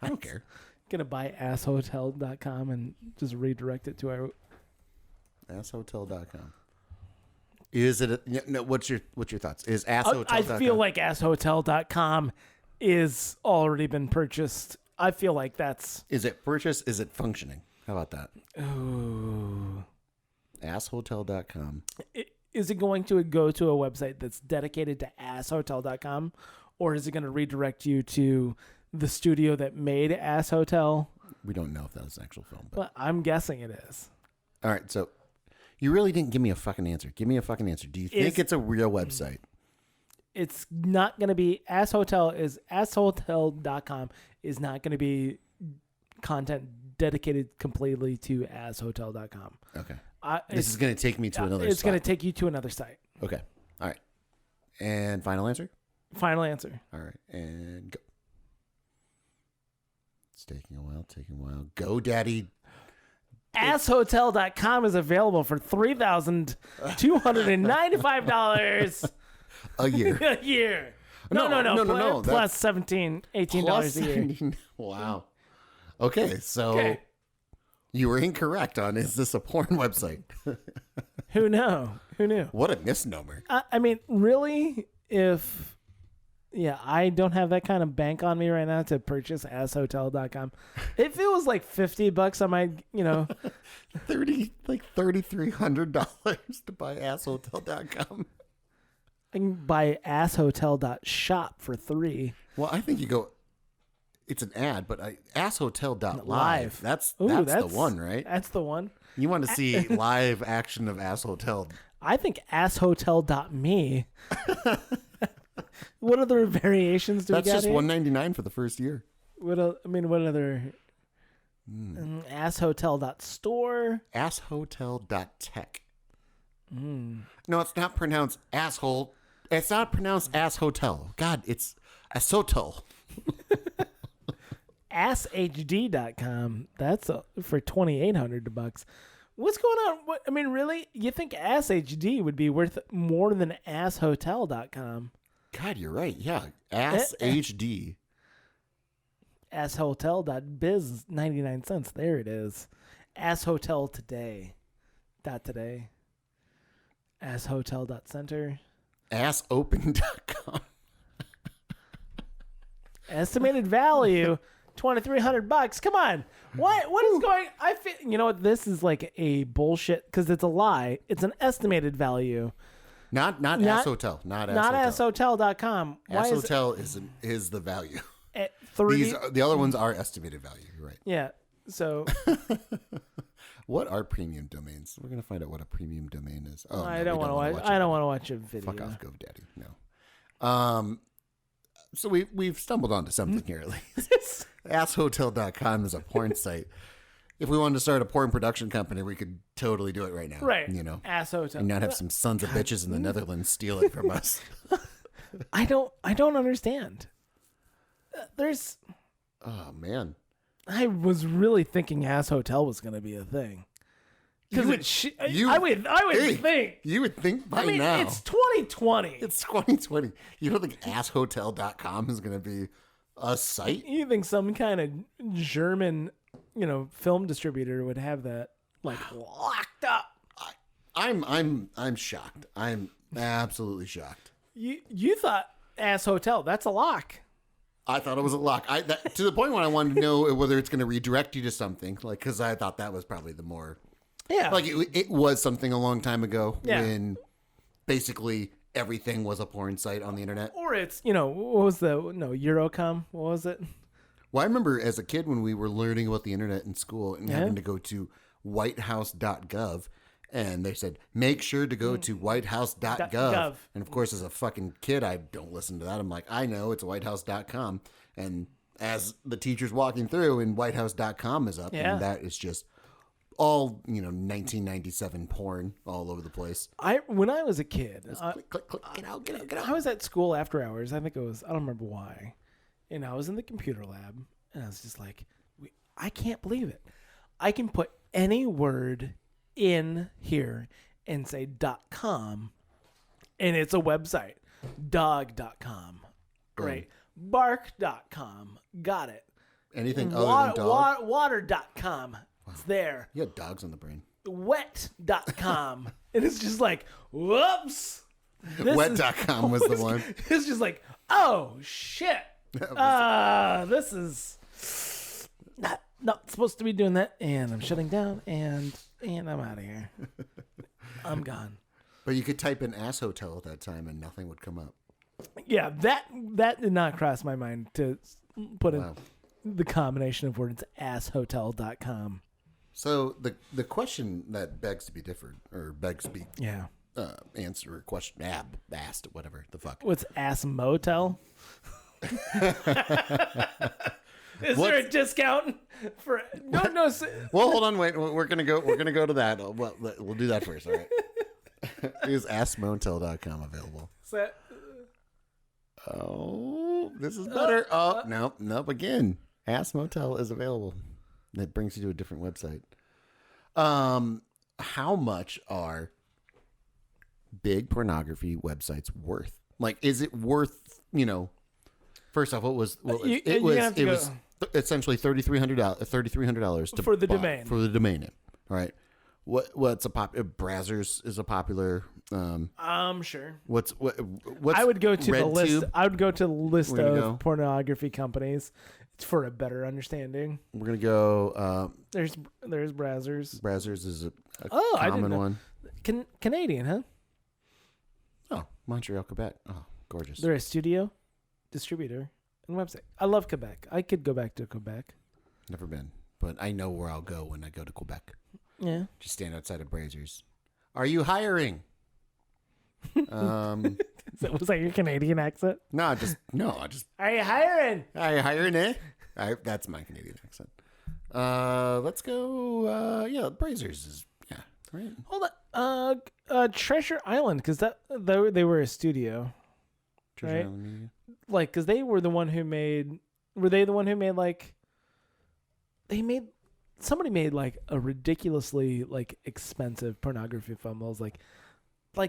S1: I don't care.
S2: Gonna buy asshotel.com and just redirect it to our
S1: asshotel.com. Is it what's your thoughts? Is asshotel.com?
S2: I feel like asshotel.com is already been purchased. I feel like that's...
S1: Is it purchased? Is it functioning? How about that?
S2: Ooh.
S1: Asshotel.com.
S2: Is it going to go to a website that's dedicated to asshotel.com, or is it going to redirect you to the studio that made Ass Hotel?
S1: We don't know if that was an actual film.
S2: But I'm guessing it is.
S1: All right, so you really didn't give me a fucking answer. Give me a fucking answer. Do you think it's a real website?
S2: It's not going to be asshotel.com is not going to be content dedicated completely to asshotel.com.
S1: Okay. This is going to take me to another site.
S2: It's going to take you to another site.
S1: Okay. All right. And final answer?
S2: Final answer.
S1: All right. And go. It's taking a while. GoDaddy.
S2: Asshotel.com is available for $3,295
S1: a year.
S2: A year. No. Plus $18 a year.
S1: Wow. Okay, so
S2: Okay.
S1: you were incorrect on is this a porn website?
S2: Who knew? Who knew?
S1: What a misnomer.
S2: I mean, really, if I don't have that kind of bank on me right now to purchase asshotel.com. If it was like $50, I might,
S1: 3,300 to buy asshotel.com.
S2: I can buy asshotel.shop for $3.
S1: Well, I think you go. It's an ad, but asshotel.live.
S2: Live.
S1: That's
S2: Ooh,
S1: the one, right?
S2: That's the one.
S1: You want to see live action of asshotel.
S2: I think asshotel.me. What other variations do
S1: That's
S2: we got
S1: just
S2: here?
S1: $199 for the first year.
S2: What other? Asshotel.store.
S1: Asshotel.tech. No, it's not pronounced asshole. It's not pronounced asshotel. God, it's assotel.
S2: AssHD.com. That's for $2,800. What's going on? What I mean, really? You think AssHD would be worth more than AssHotel.com?
S1: God, you're right. Yeah, AssHD.
S2: Asshotel.biz, 99 cents. There it is. Asshotel today. Today. Asshotel.center.
S1: Assopen.com.
S2: Estimated value $2,300. Come on, what is going? I feel you know what this is like a bullshit because it's a lie. It's an estimated value.
S1: Not Asshotel. Not
S2: Asshotel.com. Why
S1: Asshotel is the value.
S2: at three?
S1: The other ones are estimated value. You're right.
S2: Yeah. So
S1: What are premium domains? We're gonna find out what a premium domain is. Oh,
S2: I don't want to watch. I don't want to watch a video.
S1: Fuck off, GoDaddy. No. So we've stumbled onto something here at least. Asshotel.com is a porn site. If we wanted to start a porn production company, we could totally do it right now.
S2: Right.
S1: And not have some sons of bitches in the Netherlands steal it from us.
S2: I don't understand. There's.
S1: Oh man.
S2: I was really thinking Asshotel was going to be a thing. Because I would think.
S1: You would think by now.
S2: It's 2020.
S1: It's 2020. You don't think asshotel.com is going to be a site?
S2: You think some kind of German, film distributor would have that locked up?
S1: I'm shocked. I'm absolutely shocked.
S2: You thought Asshotel, that's a lock.
S1: I thought it was a lock. To the point when I wanted to know whether it's going to redirect you to something, because I thought that was probably the more.
S2: Yeah.
S1: It was something a long time ago
S2: Yeah.
S1: when basically everything was a porn site on the internet.
S2: Or it's, what was Eurocom? What was it?
S1: Well, I remember as a kid when we were learning about the internet in school and having to go to whitehouse.gov, and they said, make sure to go to whitehouse.gov.
S2: Gov.
S1: And of course, as a fucking kid, I don't listen to that. I'm like, I know it's whitehouse.com. And as the teacher's walking through and whitehouse.com is up,
S2: Yeah.
S1: and that is just all 1997 porn all over the place.
S2: When I was a kid,
S1: Click, click, click, get out.
S2: I was at school after hours. I think it was, I don't remember why. And I was in the computer lab, and I was just like, I can't believe it. I can put any word in here and say .com, and it's a website. Dog.com. Great. Bark.com. Got it.
S1: Anything other than dog?
S2: Water.com. It's there.
S1: You had dogs on the brain.
S2: Wet.com. And it's just like, whoops.
S1: Wet.com was the one.
S2: It's just like, oh, shit. This is not supposed to be doing that. And I'm shutting down, and I'm out of here. I'm gone.
S1: But you could type in asshotel at that time and nothing would come up.
S2: Yeah, that did not cross my mind to put in the combination of words asshotel.com.
S1: So the question that begs to be different, or begs to be answer or question asked, whatever the fuck.
S2: What's ass motel? Is there a discount for no?
S1: Well, hold on, wait. We're gonna go to that. Well, we'll do that first. All right. Is AskMotel.com available? Oh, this is better. Nope. Again, Ask Motel is available. That brings you to a different website. How much are big pornography websites worth? Like, is it worth? First off, what was? Well, it was essentially $3,300
S2: For the domain.
S1: For the domain name. All right. What's a Brazzers is a popular.
S2: Sure.
S1: What's
S2: I would go to the list.
S1: RedTube?
S2: I would go to the list
S1: We're gonna
S2: of
S1: go.
S2: pornography companies. It's for a better understanding.
S1: We're gonna go.
S2: There's Brazzers.
S1: Brazzers is a
S2: I didn't
S1: common
S2: know.
S1: one.
S2: Canadian, huh?
S1: Oh, Montreal, Quebec. Oh, gorgeous.
S2: They're a studio, distributor, and website. I love Quebec. I could go back to Quebec.
S1: Never been, but I know where I'll go when I go to Quebec.
S2: Yeah.
S1: Just stand outside of Brazzers. Are you hiring?
S2: Was that your Canadian accent?
S1: No, just
S2: Are you hiring?
S1: Are you hiring, eh? That's my Canadian accent. Let's go. Yeah, Brazzers is right.
S2: Hold on. Treasure Island, because they were a studio,
S1: Treasure
S2: right?
S1: Island Media.
S2: Like, because they were the one who made. Were they the one who made like? Somebody made like a ridiculously like expensive pornography film. I was like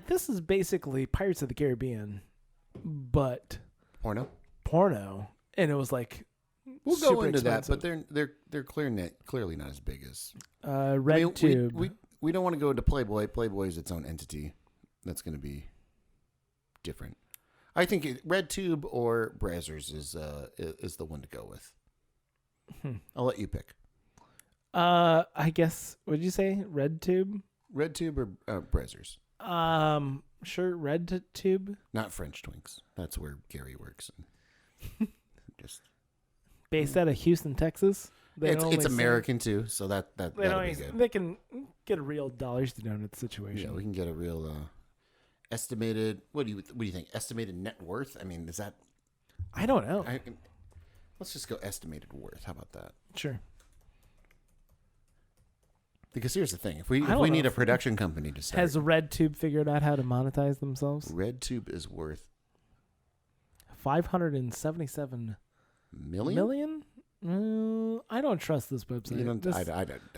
S2: this is basically Pirates of the Caribbean, but
S1: Porno.
S2: and it was like
S1: We'll
S2: super
S1: go into
S2: expensive.
S1: that, but they're clearly not as big as
S2: RedTube.
S1: We don't want to go into Playboy. Playboy is its own entity. That's going to be different. I think RedTube or Brazzers is the one to go with. I'll let you pick.
S2: I guess. What'd you say? RedTube.
S1: RedTube or Brazzers.
S2: Sure. RedTube.
S1: Not French Twinks. That's where Gary works. Just
S2: Based out of Houston, Texas.
S1: it's American too, so that'll be good.
S2: They can get a real dollars to donut situation.
S1: Yeah, we can get a real estimated. What do you think? Estimated net worth? I mean, is that?
S2: I don't know.
S1: Let's just go estimated worth. How about that?
S2: Sure.
S1: Because here's the thing: if we
S2: I don't
S1: need
S2: know
S1: a production company to start,
S2: Has RedTube figured out how to monetize themselves?
S1: RedTube is worth
S2: $577 million? I don't trust this website.
S1: You don't.
S2: This
S1: I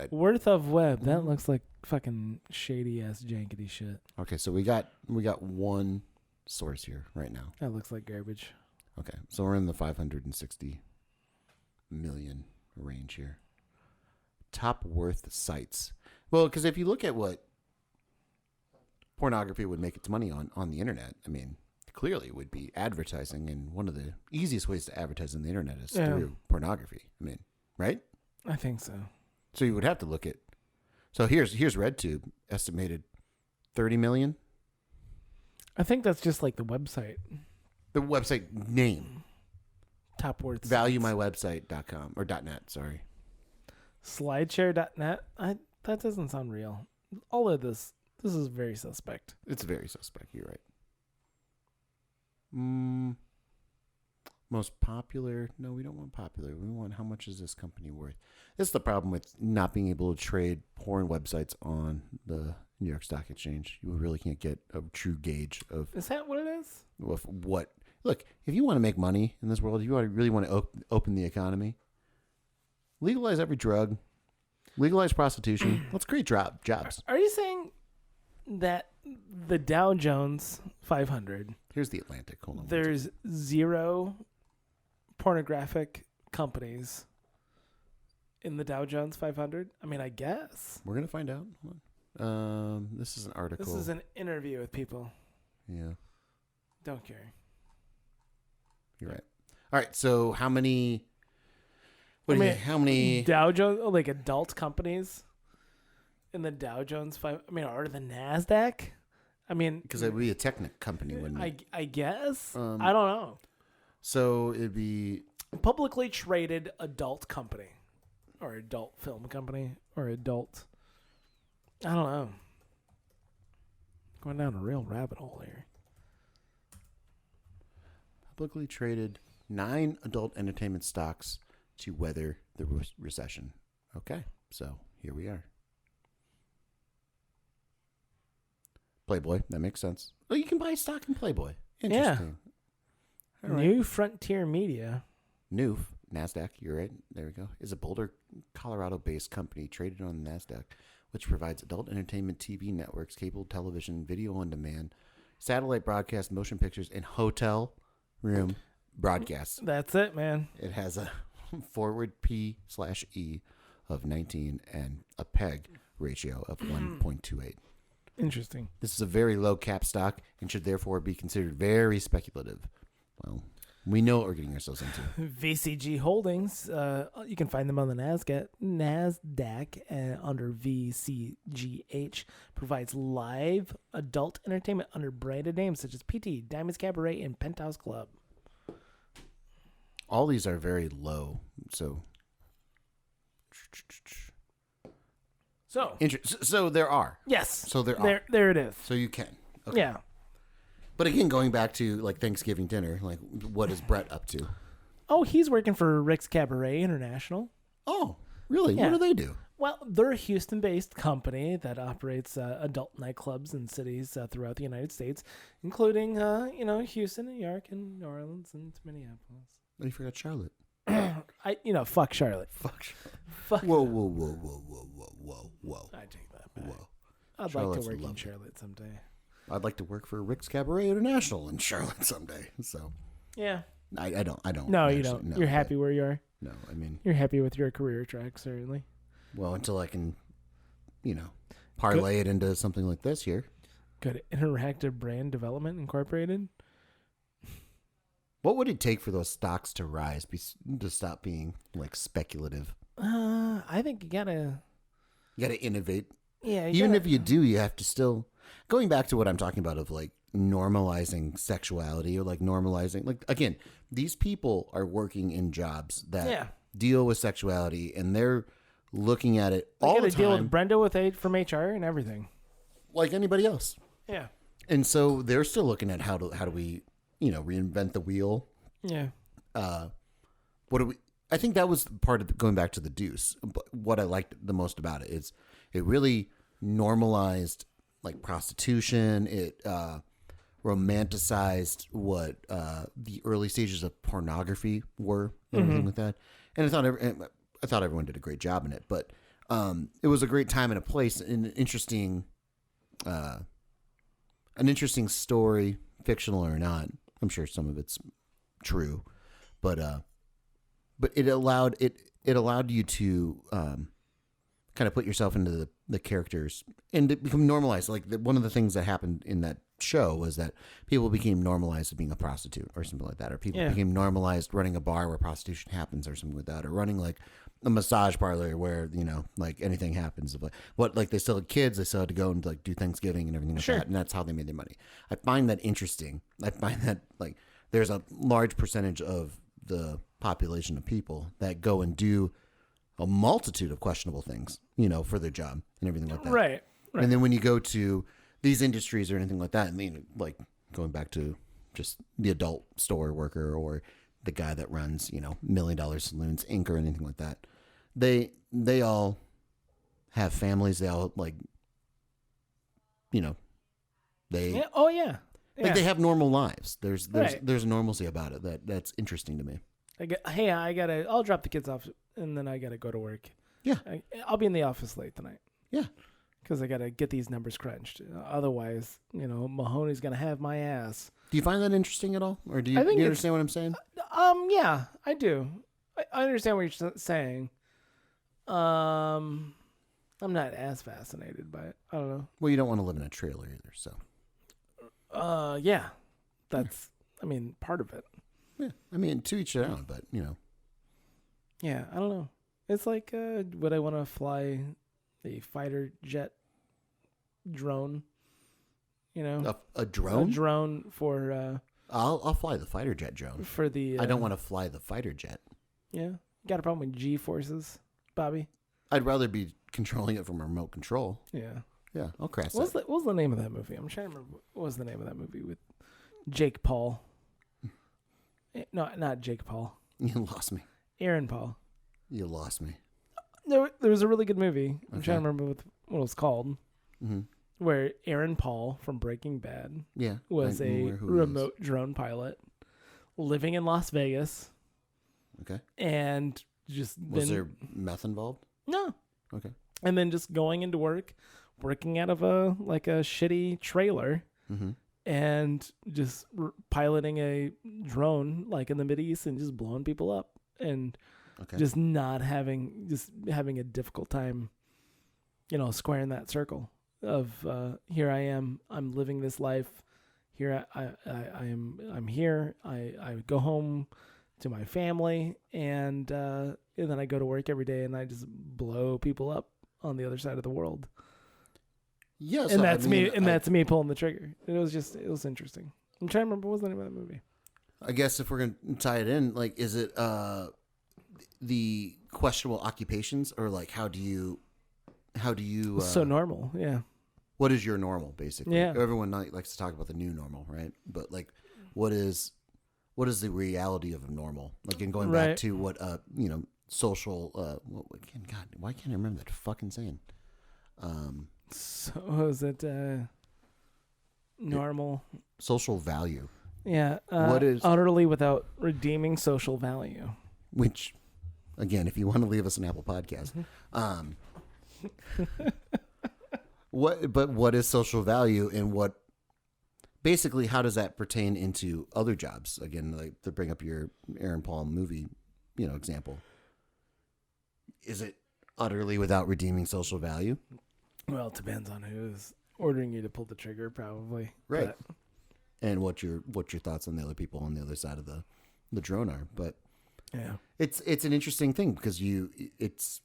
S2: worth of web. That looks like fucking shady ass jankety shit.
S1: Okay, so we got one source here right now.
S2: That looks like garbage.
S1: Okay, so we're in the 560 million range here. Top worth sites. Well, because if you look at what pornography would make its money on the internet, I mean, clearly it would be advertising, and one of the easiest ways to advertise on the internet is through pornography. I mean, right?
S2: I think so.
S1: So you would have to look at. So here's RedTube estimated 30 million.
S2: I think that's just like the website.
S1: The website name.
S2: Top worth.
S1: ValueMyWebsite.com or .net. Sorry.
S2: Slideshare.net. That doesn't sound real. All of this is very suspect.
S1: It's very suspect. You're right. Most popular? No, we don't want popular. We want how much is this company worth? This is the problem with not being able to trade porn websites on the New York Stock Exchange. You really can't get a true gauge of
S2: Is that what it is?
S1: what. Look, if you want to make money in this world, if you really want to open the economy, legalize every drug, legalize prostitution. Let's create jobs.
S2: Are you saying that the Dow Jones 500,
S1: Here's the Atlantic. Hold on.
S2: there's 0 pornographic companies in the Dow Jones 500? I mean, I guess.
S1: We're gonna find out. Hold on. This is an article.
S2: This is an interview with people.
S1: Yeah,
S2: Don't care.
S1: you're right. All right. So how many? How many?
S2: Dow Jones, like adult companies in the Dow Jones 5? I mean, or the Nasdaq? I mean,
S1: Because it would be a technic company, wouldn't it?
S2: I guess.
S1: Um,
S2: I don't know.
S1: So it'd be
S2: Publicly traded adult company, or adult film company, or adult. I don't know. Going down a real rabbit hole here.
S1: publicly traded 9 adult entertainment stocks to weather the recession. Okay, so here we are. Playboy, that makes sense. Oh, you can buy stock in Playboy. Interesting. All right.
S2: New Frontier Media.
S1: New NASDAQ, you're right. There we go. Is a Boulder, Colorado-based company traded on the NASDAQ, which provides adult entertainment TV networks, cable television, video on demand, satellite broadcast, motion pictures, and hotel room broadcasts.
S2: That's it, man.
S1: It has a forward P/E of 19 and a peg ratio of 1.28.
S2: Interesting.
S1: This is a very low cap stock and should therefore be considered very speculative. Well, we know what we're getting ourselves into.
S2: VCG Holdings. You can find them on the NASDAQ under VCGH. Provides live adult entertainment under branded names such as PT, Diamonds Cabaret, and Penthouse Club.
S1: All these are very low, so there are.
S2: Yes.
S1: So there are.
S2: There it is.
S1: So you can. Okay.
S2: Yeah.
S1: But again, going back to like Thanksgiving dinner, like what is Brett up to?
S2: Oh, he's working for Rick's Cabaret International.
S1: Oh, really?
S2: Yeah.
S1: What do they do?
S2: Well, they're a Houston-based company that operates adult nightclubs in cities throughout the United States, including, Houston, New York, and New Orleans, and Minneapolis.
S1: Oh, you forgot Charlotte.
S2: Fuck Charlotte.
S1: Fuck Charlotte.
S2: Fuck.
S1: Whoa.
S2: I take that back.
S1: Whoa.
S2: I'd
S1: Charlotte's
S2: like to work in
S1: lovely.
S2: Charlotte someday.
S1: I'd like to work for Rick's Cabaret International in Charlotte someday. So
S2: Yeah.
S1: I don't.
S2: No,
S1: actually,
S2: you don't.
S1: no,
S2: You're happy
S1: but-
S2: where you are.
S1: No, I mean,
S2: You're happy with your career track, certainly.
S1: well, until I can, parlay it into something like this here.
S2: Good Interactive Brand Development Incorporated.
S1: What would it take for those stocks to rise, to stop being like speculative?
S2: I think you gotta.
S1: You got to innovate.
S2: Yeah.
S1: Even if you do, you have to still going back to what I'm talking about of like normalizing sexuality or like normalizing like again, these people are working in jobs that deal with sexuality and they're looking at it all the time
S2: deal with Brenda from HR and everything.
S1: like anybody else.
S2: Yeah.
S1: And so they're still looking at how do we, reinvent the wheel.
S2: Yeah.
S1: What do we I think that was part of going back to the Deuce. But what I liked the most about it is it really normalized like prostitution. It romanticized what the early stages of pornography were and everything like that. And I thought everyone did a great job in it. But it was a great time and a place and an interesting story, fictional or not. I'm sure some of it's true, but it allowed you to kind of put yourself into the characters and to become normalized. Like one of the things that happened in that show was that people became normalized to being a prostitute or something like that, or people became normalized running a bar where prostitution happens or something like that, or running like a massage parlor where like anything happens. Like they still had kids, they still had to go and like do Thanksgiving and everything like that, and that's how they made their money. I find that interesting. I find that like there's a large percentage of the population of people that go and do a multitude of questionable things, for their job and everything like that.
S2: Right.
S1: And then when you go to these industries or anything like that, I mean, like going back to just the adult store worker or the guy that runs, $1 million Saloons Inc. or anything like that, they all have families. They all like, they
S2: Yeah. Oh yeah.
S1: like they have normal lives. There's a normalcy about it that's interesting to me.
S2: I'll drop the kids off and then I gotta go to work.
S1: Yeah.
S2: I'll be in the office late tonight.
S1: Yeah.
S2: Because I gotta get these numbers crunched. Otherwise, Mahoney's gonna have my ass.
S1: Do you find that interesting at all, or do you understand what I'm saying?
S2: Yeah, I do. I understand what you're saying. I'm not as fascinated by it. I don't know.
S1: Well, you don't want to live in a trailer either, so.
S2: Yeah, that's. I mean, part of it.
S1: Yeah, I mean, to each their own, but
S2: Yeah, I don't know. It's like, would I want to fly a fighter jet drone?
S1: a drone.
S2: A drone for.
S1: I'll fly the fighter jet drone.
S2: For the.
S1: I don't want to fly the fighter jet.
S2: Yeah, got a problem with G forces, Bobby?
S1: I'd rather be controlling it from a remote control.
S2: Yeah.
S1: Yeah, I'll crash
S2: What
S1: that.
S2: was the name of that movie? I'm trying to remember. What was the name of that movie with Jake Paul? No, not Jake Paul.
S1: You lost me.
S2: Aaron Paul.
S1: You lost me.
S2: There was a really good movie. I'm
S1: Okay.
S2: trying to remember what it was called.
S1: Mm-hmm.
S2: Where Aaron Paul from Breaking Bad
S1: Yeah.
S2: was
S1: I
S2: a
S1: know who he is.
S2: remote drone pilot living in Las Vegas
S1: Okay.
S2: and just
S1: Was there meth involved?
S2: no,
S1: Okay.
S2: and then just going into work, working out of a shitty trailer.
S1: Mm-hmm.
S2: And just piloting a drone like in the Mideast and just blowing people up. And
S1: Okay.
S2: just having a difficult time, squaring that circle of here I am, I'm living this life. Here I'm here. I go home to my family, and then I go to work every day, and I just blow people up on the other side of the world.
S1: Yes,
S2: And that's me. And that's me pulling the trigger. It was interesting. I'm trying to remember what was the name of that movie.
S1: I guess if we're gonna tie it in, like, is it the questionable occupations, or like how do you
S2: So normal, yeah.
S1: what is your normal, basically?
S2: Yeah.
S1: Everyone likes to talk about the new normal, right? But like, what is the reality of a normal? Like, in going back to what social God, why can't I remember that fucking saying?
S2: So was it normal?
S1: Social value.
S2: Yeah.
S1: What is
S2: utterly without redeeming social value?
S1: Which, again, if you want to leave us an Apple Podcast, what is social value, and what basically how does that pertain into other jobs? Again, like to bring up your Aaron Paul movie, example. Is it utterly without redeeming social value?
S2: Well, it depends on who's ordering you to pull the trigger, probably.
S1: Right.
S2: But,
S1: and what your thoughts on the other people on the other side of the drone are. But
S2: yeah,
S1: it's an interesting thing, because it's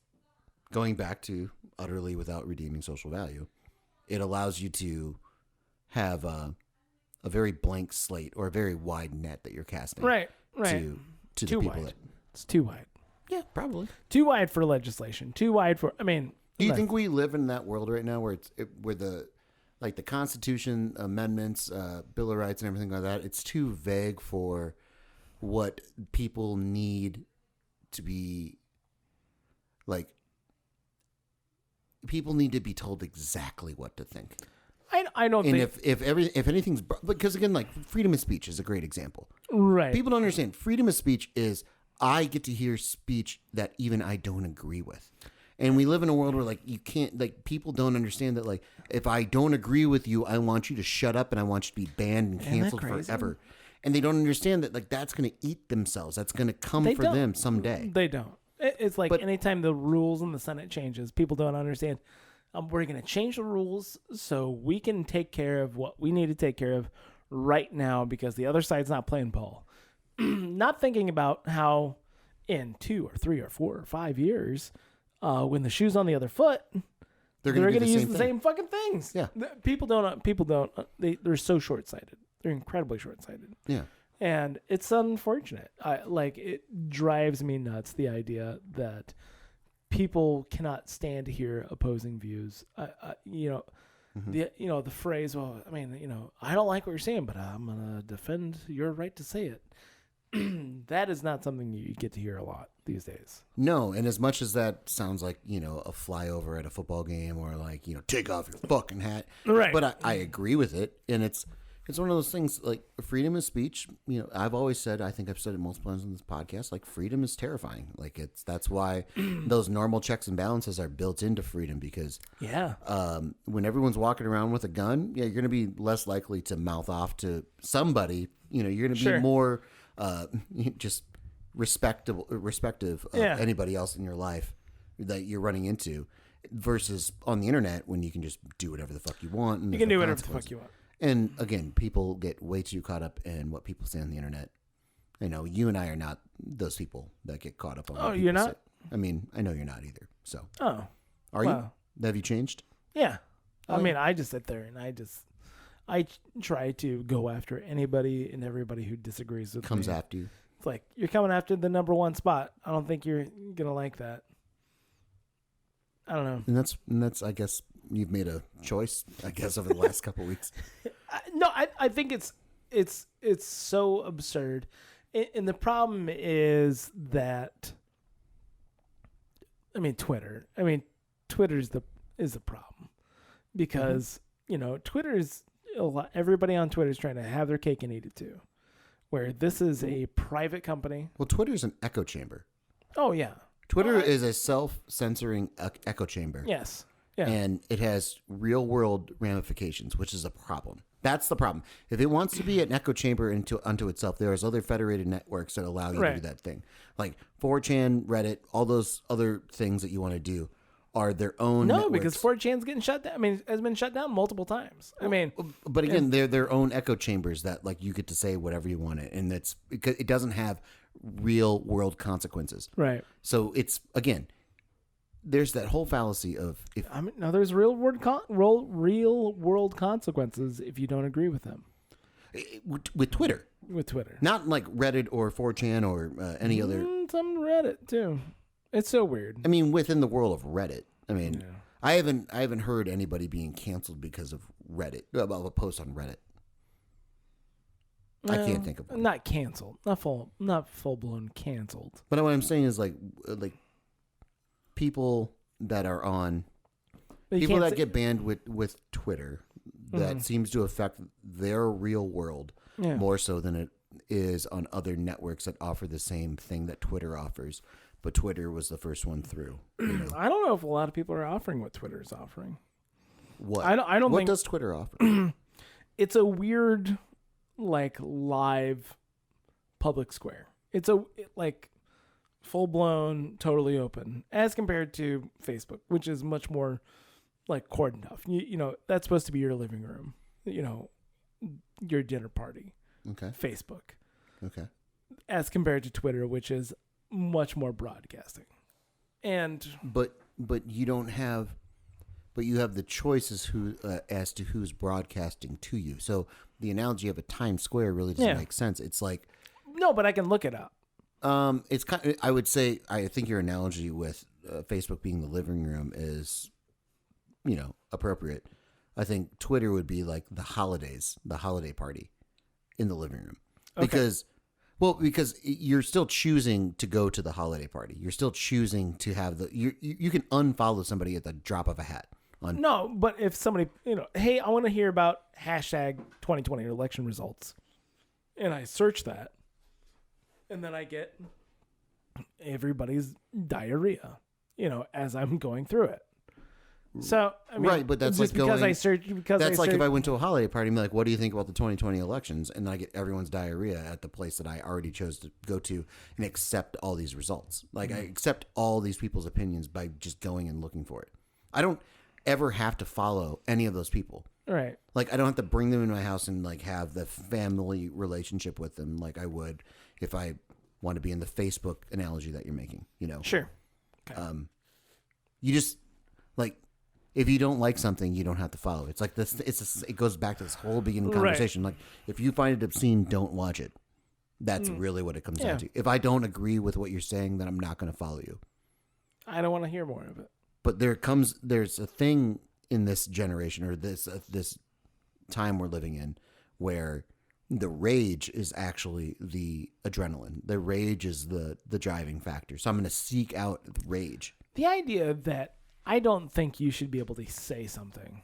S1: going back to utterly without redeeming social value. It allows you to have a very blank slate, or a very wide net that you're casting.
S2: Right.
S1: To the
S2: Too
S1: people
S2: wide. It's too wide.
S1: Yeah, probably.
S2: Too wide for legislation. Too wide for.
S1: Do you think we live in that world right now where where the Constitution amendments, Bill of Rights, and everything like that? It's too vague for what people need to be like. People need to be told exactly what to think.
S2: I don't
S1: and
S2: think.
S1: if anything's, because again, like, freedom of speech is a great example.
S2: Right.
S1: People don't understand. Freedom of speech is, I get to hear speech that even I don't agree with. And we live in a world where, like, you can't, like, people don't understand that, like, if I don't agree with you, I want you to shut up, and I want you to be banned and canceled forever. And they don't understand that, like, that's going to eat themselves. That's going to come for them someday.
S2: They don't. It's like, anytime the rules in the Senate changes, people don't understand. We're going to change the rules so we can take care of what we need to take care of right now, because the other side's not playing ball. Not thinking about how in 2 or 3 or 4 or 5 years, when the shoe's on the other foot, they're going to use the same fucking things.
S1: Yeah.
S2: People don't. They're so short-sighted. They're incredibly short-sighted.
S1: Yeah.
S2: And it's unfortunate. It drives me nuts, the idea that people cannot stand to hear opposing views. The phrase, well, I don't like what you're saying, but I'm going to defend your right to say it. That is not something you get to hear a lot these days.
S1: No, and as much as that sounds like, a flyover at a football game, or like, take off your fucking hat.
S2: Right.
S1: But I agree with it. And it's one of those things, like, freedom of speech. I've always said, I think I've said it multiple times on this podcast, like, freedom is terrifying. Like, that's why those normal checks and balances are built into freedom, because when everyone's walking around with a gun, you're going to be less likely to mouth off to somebody. You're going to be more just respective of anybody else in your life that you're running into, versus on the internet, when you can just do whatever the fuck you want. And
S2: you can do whatever the fuck you want.
S1: And again, people get way too caught up in what people say on the internet. You and I are not those people that get caught up on.
S2: Oh, you're not?
S1: I know you're not either. So.
S2: Oh.
S1: Are you? Have you changed?
S2: Yeah. I just sit there and I try to go after anybody and everybody who disagrees with me.
S1: Comes after you.
S2: It's like, you're coming after the number one spot. I don't think you're gonna like that. I don't know.
S1: And that's I guess you've made a choice, I guess, over the last couple of weeks.
S2: I think it's so absurd, and the problem is that Twitter is the problem, because Twitter is everybody on Twitter is trying to have their cake and eat it too, where this is a private company.
S1: Well, Twitter is an echo chamber.
S2: Oh yeah.
S1: Twitter is a self-censoring echo chamber.
S2: Yes. Yeah.
S1: And it has real-world ramifications, which is a problem. That's the problem. If it wants to be an echo chamber unto itself, there's other federated networks that allow you to do that thing. Like 4chan, Reddit, all those other things that you want to do are their own networks.
S2: Because 4chan's getting shut down. I mean, has been shut down multiple times. I mean,
S1: but again, they're their own echo chambers that like you get to say whatever you want, and that's because it doesn't have real world consequences.
S2: Right.
S1: So it's again, there's that whole fallacy of if
S2: now there's real world consequences if you don't agree with them.
S1: With Twitter.
S2: With Twitter,
S1: not like Reddit or 4chan or any other.
S2: Some Reddit too. It's so weird.
S1: I mean, within the world of Reddit. I mean, I haven't heard anybody being canceled because of Reddit about a post on Reddit. I can't think of one.
S2: Not canceled. Not full blown canceled.
S1: But what I'm saying is like people that are on people that get banned with Twitter that seems to affect their real world more so than it is on other networks that offer the same thing that Twitter offers. But Twitter was the first one through. You know?
S2: I don't know if a lot of people are offering what Twitter's offering.
S1: What?
S2: I don't
S1: what
S2: think
S1: does Twitter offer?
S2: It's a weird, like, live public square. It's a like full blown, totally open, as compared to Facebook, which is much more like cordoned off. You know, that's supposed to be your living room. You know, your dinner party.
S1: Okay.
S2: Facebook.
S1: Okay.
S2: As compared to Twitter, which is much more broadcasting. And
S1: but you don't have you have the choices as to who's broadcasting to you. So the analogy of a Times Square really doesn't make sense. It's like
S2: no, but I can look it up.
S1: It's kind of, I would say I think your analogy with Facebook being the living room is appropriate. I think Twitter would be like the holiday party in the living room. Because you're still choosing to go to the holiday party. You're still choosing to have you can unfollow somebody at the drop of a hat.
S2: No, but if somebody, hey, I want to hear about hashtag 2020 election results. And I search that. And then I get everybody's diarrhea, as I'm going through it. So, I mean,
S1: right, but that's
S2: just
S1: like
S2: because
S1: going,
S2: I search, because
S1: that's
S2: I
S1: like
S2: search,
S1: if I went to a holiday party and be like, what do you think about the 2020 elections? And then I get everyone's diarrhea at the place that I already chose to go to and accept all these results. Like I accept all these people's opinions by just going and looking for it. I don't ever have to follow any of those people.
S2: Right.
S1: Like I don't have to bring them in my house and like have the family relationship with them like I would if I want to be in the Facebook analogy that you're making,
S2: Sure. Okay.
S1: You just like, if you don't like something, you don't have to follow. It's like this. It goes back to this whole beginning conversation. Right. Like, if you find it obscene, don't watch it. That's really what it comes down to. If I don't agree with what you're saying, then I'm not going to follow you.
S2: I don't want to hear more of it.
S1: But there's a thing in this generation or this time we're living in where the rage is actually the adrenaline. The rage is the driving factor. So I'm going to seek out rage.
S2: The idea that I don't think you should be able to say something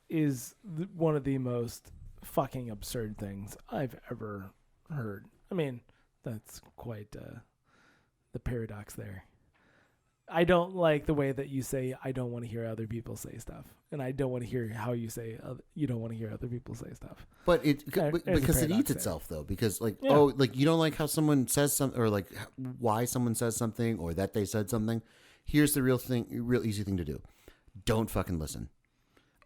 S2: is one of the most fucking absurd things I've ever heard. I mean, that's quite the paradox there. I don't like the way that you say I don't want to hear other people say stuff, and I don't want to hear how you say you don't want to hear other people say stuff.
S1: But because it eats itself though. Because like you don't like how someone says something, or like why someone says something, or that they said something. Here's the real easy thing to do. Don't fucking listen.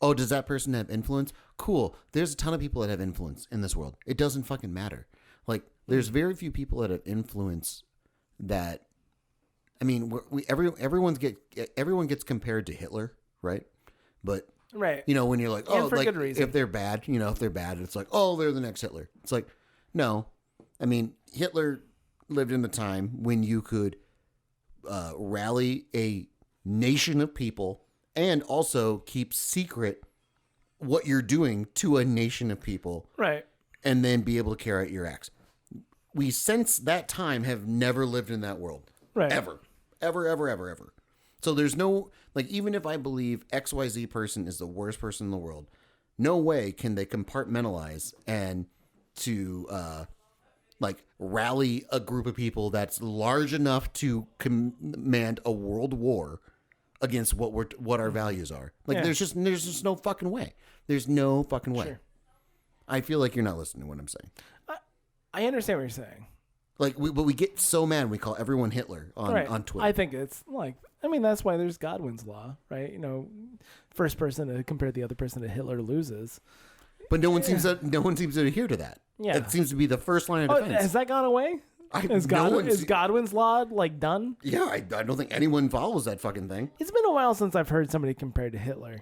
S1: Oh, does that person have influence? Cool. There's a ton of people that have influence in this world. It doesn't fucking matter. Like, there's very few people that have influence that, I mean, everyone gets compared to Hitler, right? But,
S2: right.
S1: When you're like, oh,
S2: for
S1: like,
S2: good reason.
S1: if they're bad, it's like, oh, they're the next Hitler. It's like, no. I mean, Hitler lived in a time when you could rally a nation of people and also keep secret what you're doing to a nation of people.
S2: Right.
S1: And then be able to carry out your acts. We, since that time, have never lived in that world.
S2: Right.
S1: Ever. So there's no, like, even if I believe XYZ person is the worst person in the world, no way can they compartmentalize and to, rally a group of people that's large enough to command a world war against what our values are. Like, there's just no fucking way. There's no fucking way.
S2: Sure.
S1: I feel like you're not listening to what I'm saying.
S2: I understand what you're saying.
S1: Like, but we get so mad we call everyone Hitler on Twitter.
S2: I think it's like, I mean, that's why there's Godwin's law, right? You know, first person to compare the other person to Hitler loses.
S1: But no one seems to adhere to that.
S2: Yeah.
S1: It seems to be the first line of defense.
S2: Has that gone away? Is Godwin's law like done?
S1: Yeah, I don't think anyone follows that fucking thing.
S2: It's been a while since I've heard somebody compared to Hitler.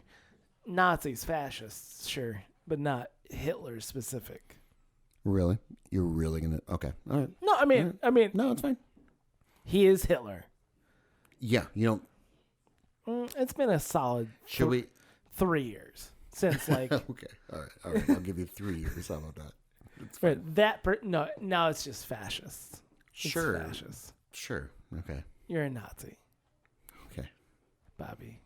S2: Nazis, fascists, sure, but not Hitler specific.
S1: Really? You're really gonna? Okay, all right.
S2: No, I mean,
S1: No, it's fine.
S2: he is Hitler.
S1: Yeah, you know.
S2: It's been a solid.
S1: Should we?
S2: 3 years since like.
S1: Okay, all right. I'll give you 3 years. How about that?
S2: Right, no, now it's just fascists.
S1: Sure.
S2: It's fascists.
S1: Sure. Okay.
S2: You're a Nazi,
S1: Okay.
S2: Bobby.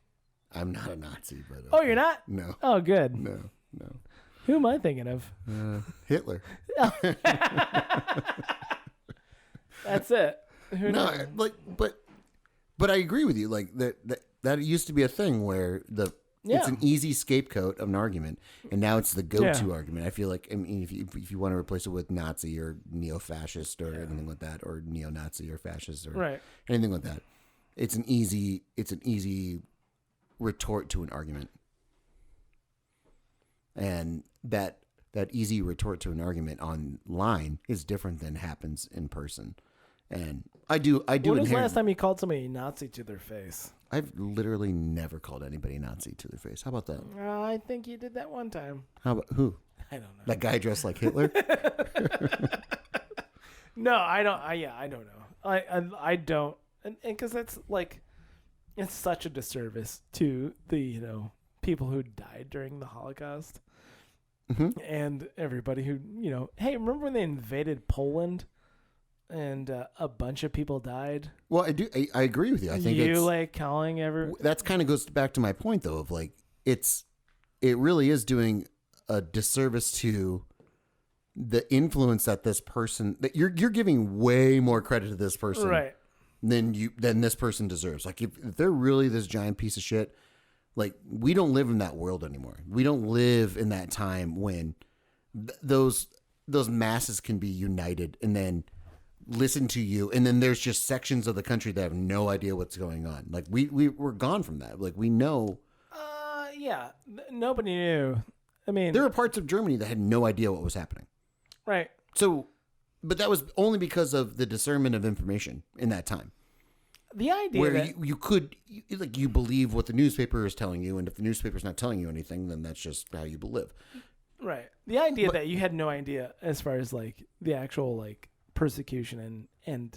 S1: I'm not a Nazi, but. Okay.
S2: Oh, you're not?
S1: No.
S2: Oh, good.
S1: No.
S2: Who am I thinking of?
S1: Hitler.
S2: That's it. Who
S1: No,
S2: knows?
S1: like, but I agree with you. Like that used to be a thing where it's an easy scapegoat of an argument, and now it's the go-to argument. I feel like, I mean, if you want to replace it with Nazi or neo-fascist or anything like that, or neo-Nazi or fascist or anything like that, it's an easy retort to an argument, and that easy retort to an argument online is different than happens in person. And I do. When
S2: was the last time you called somebody a Nazi to their face?
S1: I've literally never called anybody Nazi to their face. How about that?
S2: I think you did that one time.
S1: How about who?
S2: I don't know.
S1: That guy dressed like Hitler?
S2: No, I don't. I don't know. I don't, and because that's like, it's such a disservice to the people who died during the Holocaust, and everybody who Hey, remember when they invaded Poland? And a bunch of people died.
S1: Well, I do. I agree with you. I think
S2: like calling
S1: that's kind of goes back to my point, though, of like it really is doing a disservice to the influence that this person that you're giving way more credit to this person,
S2: right?
S1: Than this person deserves. Like if they're really this giant piece of shit, like we don't live in that world anymore. We don't live in that time when those masses can be united and then listen to you, and then there's just sections of the country that have no idea what's going on. Like we're gone from that. Like we know.
S2: Yeah. Nobody knew. I mean,
S1: there were parts of Germany that had no idea what was happening.
S2: Right.
S1: So, but that was only because of the discernment of information in that time.
S2: The idea
S1: where
S2: that
S1: you believe what the newspaper is telling you, and if the newspaper's not telling you anything, then that's just how you live.
S2: Right. The idea that you had no idea as far as like the actual like persecution and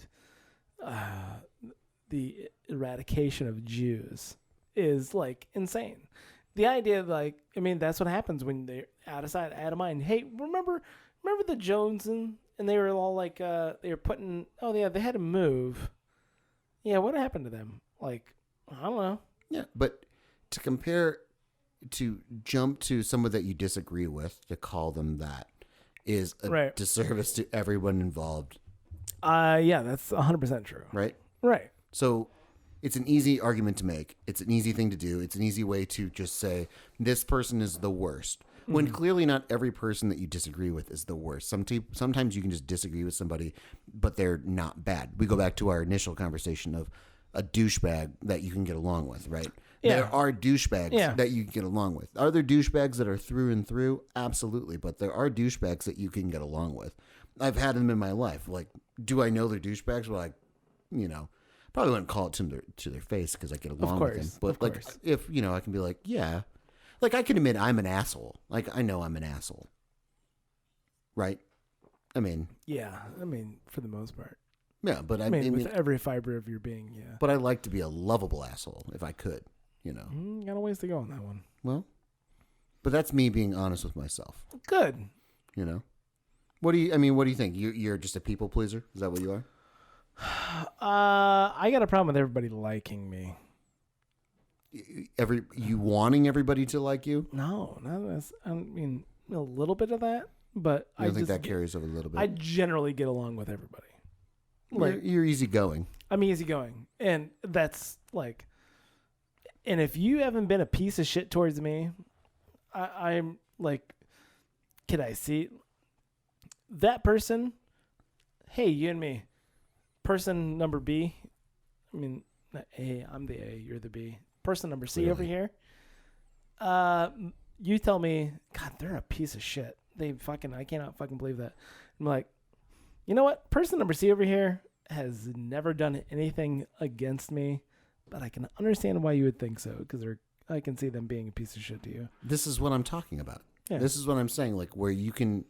S2: the eradication of Jews is like insane. The idea, like, I mean, that's what happens when they're out of sight, out of mind. Hey, remember the Jones and they were all like, they were putting, oh yeah, they had to move. Yeah, what happened to them? Like, I don't know.
S1: Yeah, but to jump to someone that you disagree with, to call them that, is a disservice to everyone involved.
S2: Yeah, that's 100% true.
S1: Right?
S2: Right.
S1: So it's an easy argument to make. It's an easy thing to do. It's an easy way to just say, this person is the worst. When clearly not every person that you disagree with is the worst. Sometimes you can just disagree with somebody, but they're not bad. We go back to our initial conversation of a douchebag that you can get along with, right?
S2: Yeah.
S1: There are douchebags that you can get along with. Are there douchebags that are through and through? Absolutely. But there are douchebags that you can get along with. I've had them in my life. Like, do I know they're douchebags? Well, probably wouldn't call it to their face because I get along with them. But like, if, I can be like, yeah. Like, I can admit I'm an asshole. Like, I know I'm an asshole. Right? I mean.
S2: Yeah. I mean, for the most part.
S1: Yeah, but I
S2: mean, with every fiber of your being, yeah.
S1: But I like to be a lovable asshole if I could,
S2: Got a ways to go on that one.
S1: Well, but that's me being honest with myself.
S2: Good.
S1: What do you think? You're just a people pleaser? Is that what you are?
S2: I got a problem with everybody liking me.
S1: You wanting everybody to like you?
S2: No, I mean, a little bit of that, but
S1: I think that carries over a little bit.
S2: I generally get along with everybody.
S1: Like, you're easygoing.
S2: I'm easygoing, and that's like, and if you haven't been a piece of shit towards me, I'm like Can I see that person? Hey, you and me. Person number B. I mean, not A. I'm the A. You're the B. Person number C over here. You tell me, God, they're a piece of shit. I cannot fucking believe that. I'm like, you know what? Person number C over here has never done anything against me, but I can understand why you would think so, because I can see them being a piece of shit to you.
S1: This is what I'm talking about.
S2: Yeah.
S1: This is what I'm saying, like where you can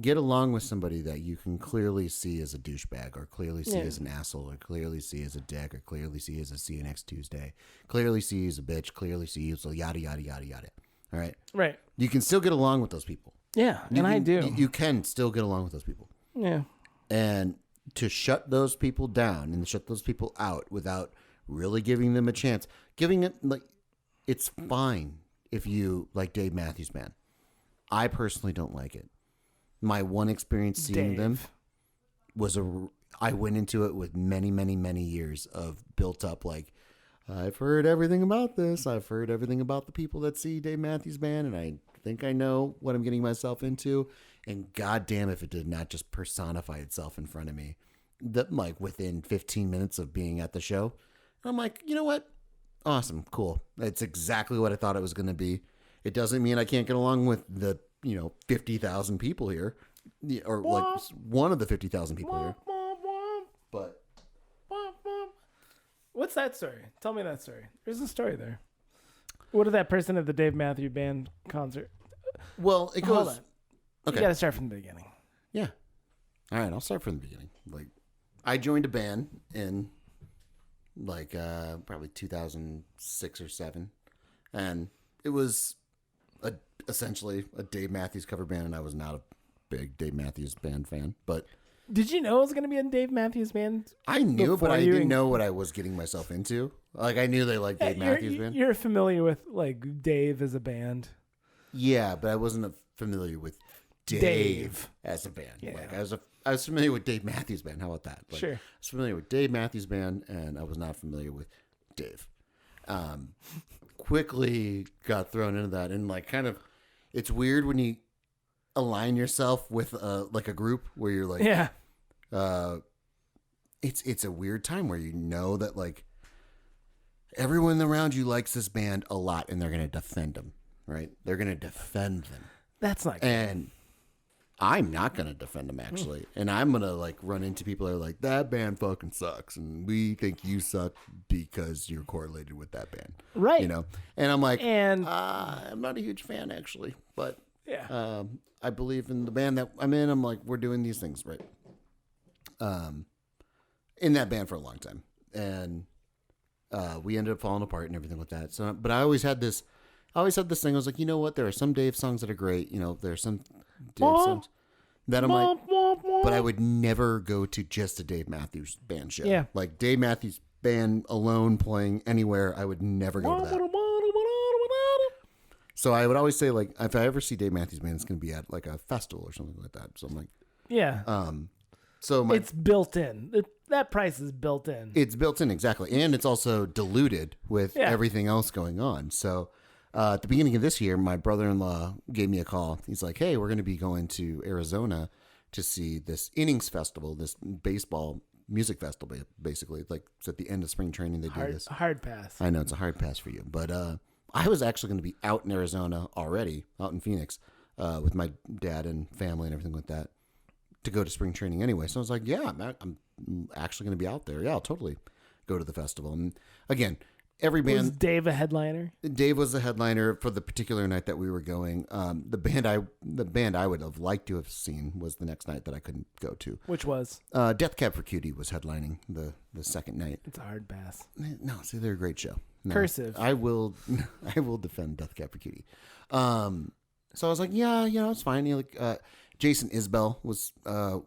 S1: get along with somebody that you can clearly see as a douchebag, or clearly see as an asshole, or clearly see as a dick, or clearly see as a see you next Tuesday, clearly see as a bitch, clearly see as a yada, yada, yada, yada. All right?
S2: Right.
S1: You can still get along with those people.
S2: Yeah, I do.
S1: You can still get along with those people.
S2: Yeah.
S1: And to shut those people down and shut those people out without really giving them a chance, giving it, like, it's fine if you like Dave Matthews Band. I personally don't like it. My one experience seeing them was I went into it with many, many, many years of built up, like, I've heard everything about this. I've heard everything about the people that see Dave Matthews Band, and I think I know what I'm getting myself into. And goddamn if it did not just personify itself in front of me. Like within 15 minutes of being at the show, I'm like, you know what? Awesome, cool. It's exactly what I thought it was going to be. It doesn't mean I can't get along with the 50,000 people here, or like one of the 50,000 people here. But
S2: what's that story? Tell me that story. There's a story there. What did that person at the Dave Matthews Band concert?
S1: Well, it goes.
S2: Hold on.
S1: Okay.
S2: You got to start from the beginning.
S1: Yeah. All right, I'll start from the beginning. Like, I joined a band in like probably 2006 or 7, and it was essentially a Dave Matthews cover band, and I was not a big Dave Matthews Band fan, but
S2: did you know it was going to be a Dave Matthews Band?
S1: I knew, but I didn't know what I was getting myself into. Like, I knew they liked Dave Matthews Band.
S2: You're familiar with like Dave as a band.
S1: Yeah, but I wasn't familiar with Dave as a band.
S2: Yeah.
S1: Like, I was familiar with Dave Matthews Band. How about that? Like,
S2: sure.
S1: I was familiar with Dave Matthews Band, and I was not familiar with Dave. Quickly got thrown into that, and like kind of, it's weird when you align yourself with like a group where you're like,
S2: yeah,
S1: it's a weird time where you know that like everyone around you likes this band a lot, and they're gonna defend them, right? They're gonna defend them.
S2: That's not good.
S1: And I'm not going to defend them, actually. And I'm going to, like, run into people that are like, that band fucking sucks. And we think you suck because you're correlated with that band.
S2: Right.
S1: You know? And I'm like,
S2: and
S1: I'm not a huge fan, actually. But
S2: yeah,
S1: I believe in the band that I'm in. I'm like, we're doing these things, right? In that band for a long time. And we ended up falling apart and everything with that. So, but I always had this thing. I was like, you know what? There are some Dave songs that are great. You know, there are some Dave songs that I'm like, but I would never go to just a Dave Matthews Band show.
S2: Yeah.
S1: Like Dave Matthews Band alone playing anywhere, I would never go to that. So I would always say, like, if I ever see Dave Matthews Band, it's going to be at like a festival or something like that. So I'm like,
S2: yeah.
S1: So
S2: it's built in. That price is built in.
S1: It's built in, exactly. And it's also diluted with everything else going on. So at the beginning of this year, my brother-in-law gave me a call. He's like, hey, we're going to be going to Arizona to see this innings festival, this baseball music festival, basically. Like, it's at the end of spring training they do this.
S2: Hard pass.
S1: I know, it's a hard pass for you. But I was actually going to be out in Arizona already, out in Phoenix, with my dad and family and everything like that, to go to spring training anyway. So I was like, yeah, I'm actually going to be out there. Yeah, I'll totally go to the festival. And again, every band.
S2: Was Dave a headliner?
S1: Dave was the headliner for the particular night that we were going. The band I would have liked to have seen was the next night that I couldn't go to.
S2: Which was?
S1: Death Cab for Cutie was headlining the second night.
S2: It's a hard pass.
S1: No, see, they're a great show. No,
S2: Cursive.
S1: I will defend Death Cab for Cutie. So I was like, yeah, it's fine. Jason Isbell was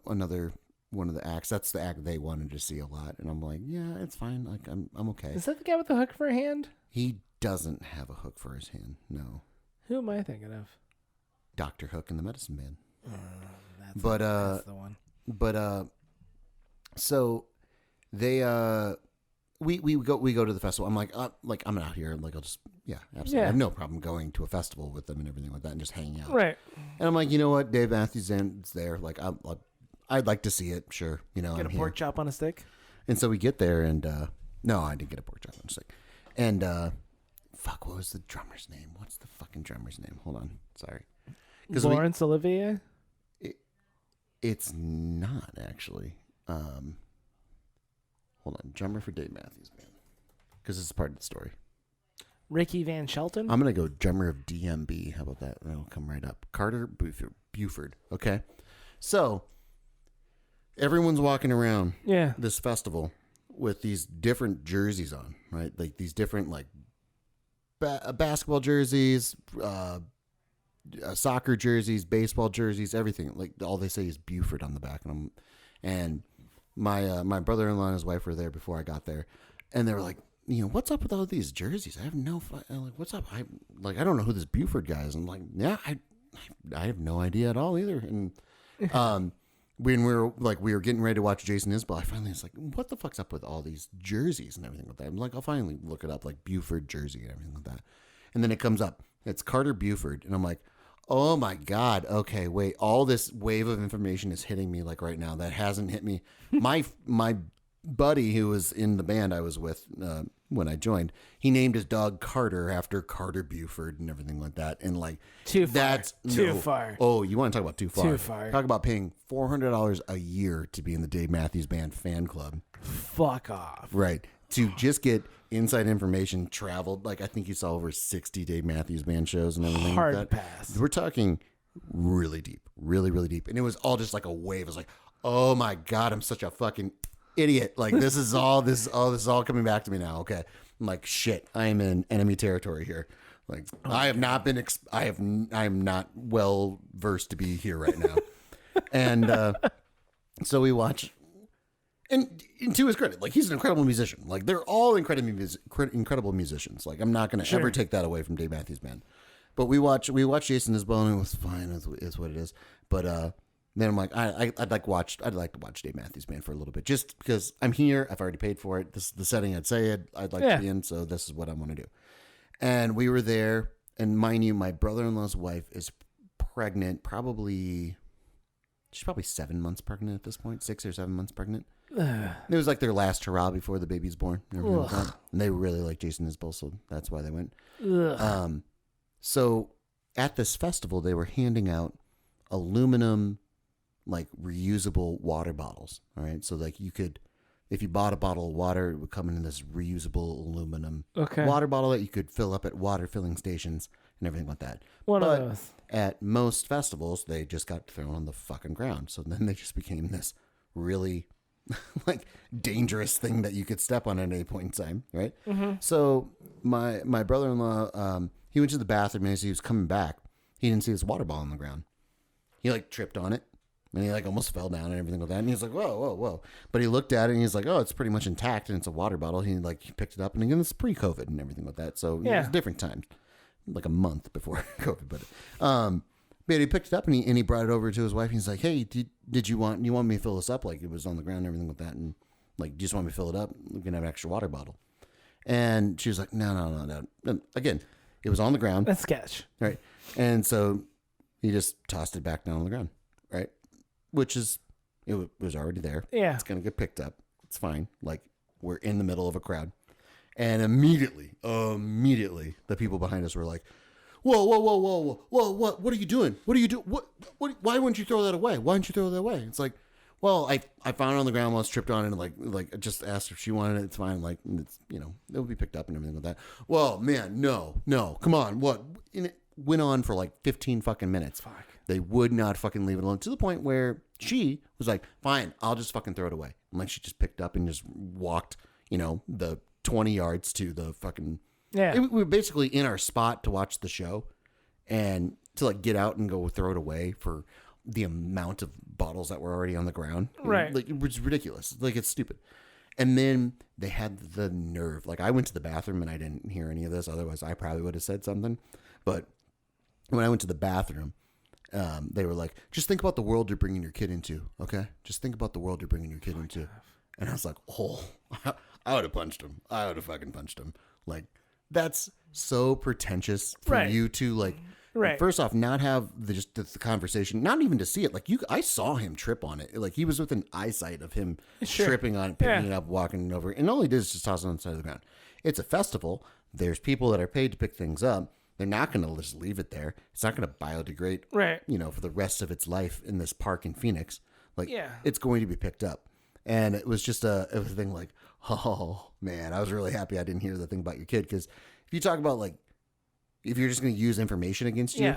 S1: another one of the acts. That's the act they wanted to see a lot, and I'm like, yeah, it's fine. Like, I'm okay.
S2: Is that the guy with the hook for a hand?
S1: He doesn't have a hook for his hand. No.
S2: Who am I thinking of?
S1: Dr. Hook and the Medicine Man.
S2: That's the one.
S1: But so they we go to the festival. I'm like I'm out here. Like I'll just absolutely.
S2: Yeah.
S1: I have no problem going to a festival with them and everything like that and just hanging out.
S2: Right.
S1: And I'm like, you know what, Dave Matthews is there. Like I'd like to see it. Sure,
S2: Get
S1: I'm
S2: a pork chop on a stick.
S1: And so we get there and no, I didn't get a pork chop on a stick. And fuck, what was the drummer's name? What's the fucking drummer's name? Hold on, sorry.
S2: Laurence Olivier.
S1: It's not actually. Hold on, drummer for Dave Matthews Band, because it's part of the story.
S2: Ricky Van Shelton.
S1: I'm gonna go drummer of DMB. How about that? That'll come right up. Carter Buford. Okay, so everyone's walking around this festival with these different jerseys on, right? Like these different like basketball jerseys, soccer jerseys, baseball jerseys, everything. Like all they say is Buford on the back, and my brother-in-law and his wife were there before I got there, and they were like, what's up with all these jerseys? I have no like, what's up? I don't know who this Buford guy is. I'm like, yeah, I have no idea at all either. And when we were getting ready to watch Jason Isbell, I finally was like, what the fuck's up with all these jerseys and everything like that? I'm like, I'll finally look it up, like Buford jersey and everything like that. And then it comes up, it's Carter Buford, and I'm like, oh my God, okay, wait, all this wave of information is hitting me like right now that hasn't hit me. My buddy who was in the band I was with when I joined, he named his dog Carter after Carter Buford and everything like that. And like,
S2: too far. Too
S1: no.
S2: far.
S1: Oh, you want to talk about too far?
S2: Too far.
S1: Talk about paying $400 a year to be in the Dave Matthews Band fan club.
S2: Fuck off.
S1: Right. To just get inside information traveled. Like, I think you saw over 60 Dave Matthews Band shows and everything
S2: Hard
S1: like that.
S2: pass.
S1: We're talking really deep, really, really deep. And it was all just like a wave. It was like, oh my God, I'm such a fucking idiot. Like this is all coming back to me now. Okay. I'm like, shit, I am in enemy territory here. Like I have not been, I am not well versed to be here right now. And so we watch, and to his credit, like he's an incredible musician. Like they're all incredible musicians. Like I'm not going to ever take that away from Dave Matthews Band. But we watch Jason Isbell, and it was fine. Is what it is. But then I'm like, I'd like to watch Dave Matthews Band for a little bit, just because I'm here. I've already paid for it. This is the setting I'd say I'd like to be in. So this is what I want to do. And we were there, and mind you, my brother-in-law's wife is pregnant. She's probably 7 months pregnant at this point, 6 or 7 months pregnant. It was like their last hurrah before the baby's born. And they really like Jason Isbell, so that's why they went. So at this festival, they were handing out aluminum, like reusable water bottles. All right. So like you could, if you bought a bottle of water, it would come in this reusable aluminum water bottle that you could fill up at water filling stations and everything like that.
S2: One
S1: but
S2: of those.
S1: At most festivals, they just got thrown on the fucking ground. So then they just became this really like dangerous thing that you could step on at any point in time. Right. Mm-hmm. So my brother-in-law, he went to the bathroom, and as he was coming back, he didn't see this water bottle on the ground. He like tripped on it, and he like almost fell down and everything like that. And he's like, whoa. But he looked at it, and he's like, oh, it's pretty much intact, and it's a water bottle. He picked it up, and again, it's pre-COVID and everything like that. So it was a different time, like a month before COVID. But he picked it up, and he brought it over to his wife. And he's like, hey, did you want me to fill this up? Like it was on the ground and everything like that. And like, do you just want me to fill it up? We can have an extra water bottle. And she was like, no. And again, it was on the ground.
S2: That's sketch.
S1: Right. And so he just tossed it back down on the ground. Right. Which is, it was already there.
S2: Yeah.
S1: It's going to get picked up. It's fine. Like we're in the middle of a crowd. And immediately, the people behind us were like, whoa, what are you doing? What are you doing? What, why wouldn't you throw that away? Why didn't you throw that away? It's like, well, I found it on the ground while I was tripped on it, and like I just asked if she wanted it. It's fine. Like it's, it'll be picked up and everything like that. Well, man, no, come on. What? And it went on for like 15 fucking minutes.
S2: Fuck.
S1: They would not fucking leave it alone, to the point where she was like, fine, I'll just fucking throw it away. And like she just picked up and just walked, the 20 yards to the fucking.
S2: Yeah.
S1: We were basically in our spot to watch the show, and to like get out and go throw it away for the amount of bottles that were already on the ground.
S2: Right.
S1: Like it was ridiculous. Like it's stupid. And then they had the nerve. Like I went to the bathroom and I didn't hear any of this. Otherwise I probably would have said something. But when I went to the bathroom, they were like, just think about the world you're bringing your kid into. Okay. Just think about the world you're bringing your kid into. And I was like, oh, I would have punched him. I would have fucking punched him. Like, that's so pretentious for
S2: Right.
S1: you to like.
S2: Right.
S1: First off, not have the conversation, not even to see it. Like I saw him trip on it. Like he was within eyesight of him tripping on it, picking it up, walking it over, and all he did is just toss it on the side of the ground. It's a festival. There's people that are paid to pick things up. They're not going to just leave it there. It's not going to biodegrade,
S2: Right.
S1: for the rest of its life in this park in Phoenix. Like,
S2: Yeah.
S1: it's going to be picked up. And it was just it was a thing like, oh man, I was really happy I didn't hear the thing about your kid. Because if you talk about like, if you're just going to use information against you,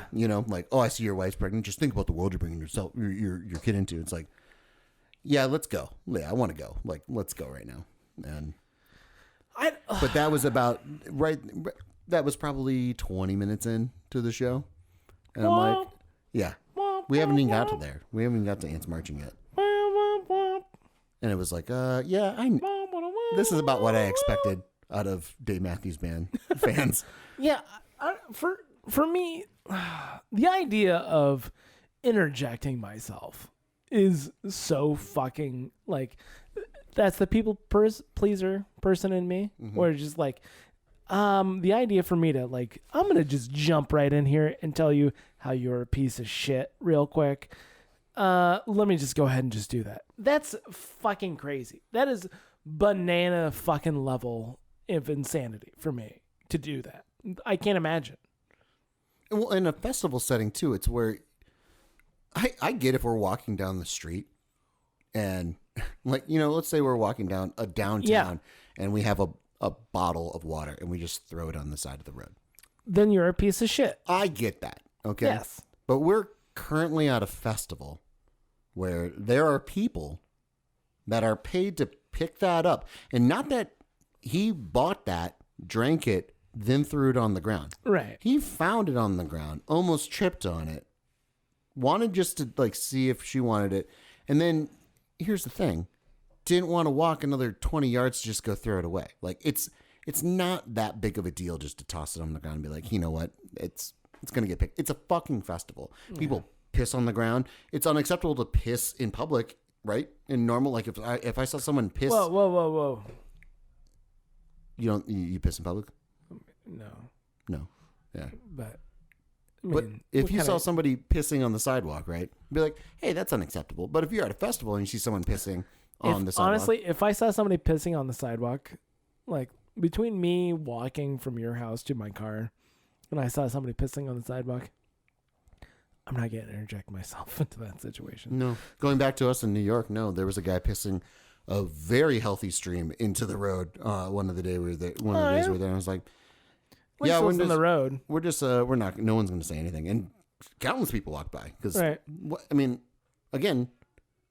S1: like, oh, I see your wife's pregnant. Just think about the world you're bringing your kid into. It's like, yeah, let's go. Yeah, I want to go. Like, let's go right now. And but that was about right. That was probably 20 minutes into the show, and I'm like, yeah, we haven't even got to there. We haven't even got to Ants Marching yet. And it was like, this is about what I expected out of Dave Matthews Band fans.
S2: Yeah, for me, the idea of interjecting myself is so fucking like that's the people pleaser person in me, where it's just like the idea for me to like I'm gonna just jump right in here and tell you how you're a piece of shit real quick. Let me just go ahead and just do that. That's fucking crazy. That is banana fucking level of insanity for me to do that. I can't imagine.
S1: Well, in a festival setting too, it's where I get if we're walking down the street and like, let's say we're walking down a downtown and we have a bottle of water and we just throw it on the side of the road.
S2: Then you're a piece of shit.
S1: I get that. Okay.
S2: Yes.
S1: But we're currently at a festival where there are people that are paid to pick that up. And not that he bought that, drank it, then threw it on the ground.
S2: Right.
S1: He found it on the ground, almost tripped on it, wanted just to like see if she wanted it. And then here's the thing, didn't want to walk another 20 yards to just go throw it away. Like it's not that big of a deal just to toss it on the ground and be like, you know what? It's going to get picked. It's a fucking festival. People piss on the ground. It's unacceptable to piss in public, right? In normal, like if I saw someone piss.
S2: Whoa.
S1: You piss in public? No. Yeah.
S2: But
S1: if you saw somebody pissing on the sidewalk, right? Be like, hey, that's unacceptable. But if you're at a festival and you see someone pissing on the sidewalk.
S2: Honestly, if I saw somebody pissing on the sidewalk, like between me walking from your house to my car and I saw somebody pissing on the sidewalk, I'm not going to interject myself into that situation.
S1: No. Going back to us in New York, no, there was a guy pissing a very healthy stream into the road one of the days we were there. And I was like,
S2: yeah, we're in the road.
S1: We're just we're not. No one's going to say anything, and countless people walk by because.
S2: Right.
S1: I mean, again,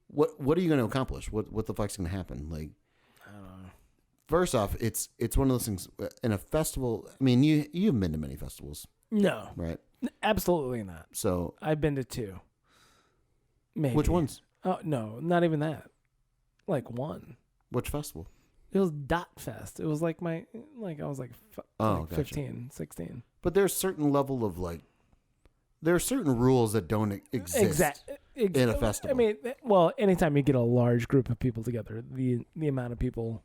S1: what are you going to accomplish? What the fuck's going to happen? Like,
S2: I don't know.
S1: First off, it's one of those things in a festival. I mean, you've been to many festivals.
S2: No,
S1: right?
S2: Absolutely not.
S1: So
S2: I've been to 2. Maybe.
S1: Which ones?
S2: Oh no, not even that. Like 1.
S1: Which festival?
S2: It was Dot Fest. It was like I was like,
S1: gotcha.
S2: 15, 16.
S1: But there's a certain level of like, there are certain rules that don't exist in a festival.
S2: I mean, well, anytime you get a large group of people together, the amount of people.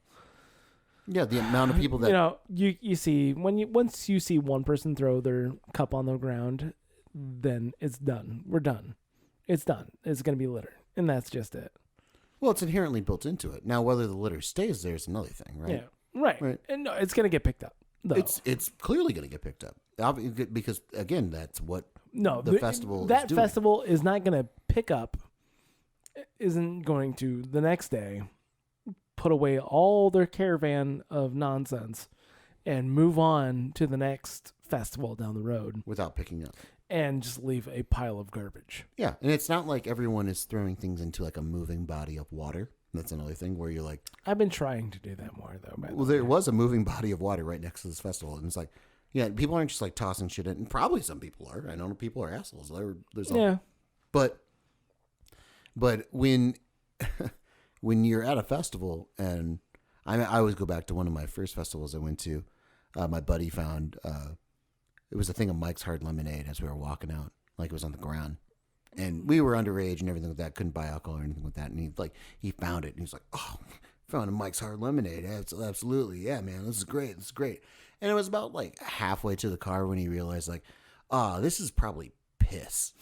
S1: Yeah, the amount of people that
S2: you see once you see one person throw their cup on the ground, then it's done. We're done. It's done. It's gonna be litter, and that's just it.
S1: Well, it's inherently built into it. Now, whether the litter stays there is another thing, right?
S2: Yeah, right. And no, it's going to get picked up, though.
S1: It's clearly going to get picked up. Because, again, that's what
S2: the
S1: festival is
S2: that
S1: doing.
S2: festival is not going to pick up, isn't going to, the next day, put away all their caravan of nonsense and move on to the next festival down the road.
S1: Without picking up.
S2: And just leave a pile of garbage.
S1: Yeah, and it's not like everyone is throwing things into like a moving body of water. That's another thing where you're like...
S2: I've been trying to do that more, though.
S1: Well, there was a moving body of water right next to this festival. And it's like, yeah, people aren't just like tossing shit in. And probably some people are. I know people are assholes.
S2: Yeah.
S1: But when when you're at a festival, and I always go back to one of my first festivals I went to, my buddy found... it was a thing of Mike's Hard Lemonade as we were walking out, like it was on the ground, and we were underage and everything like that. Couldn't buy alcohol or anything like that. And he found it and he was like, "Oh, found a Mike's Hard Lemonade. Absolutely. Yeah, man, this is great. This is great. And it was about like halfway to the car when he realized like, this is probably piss.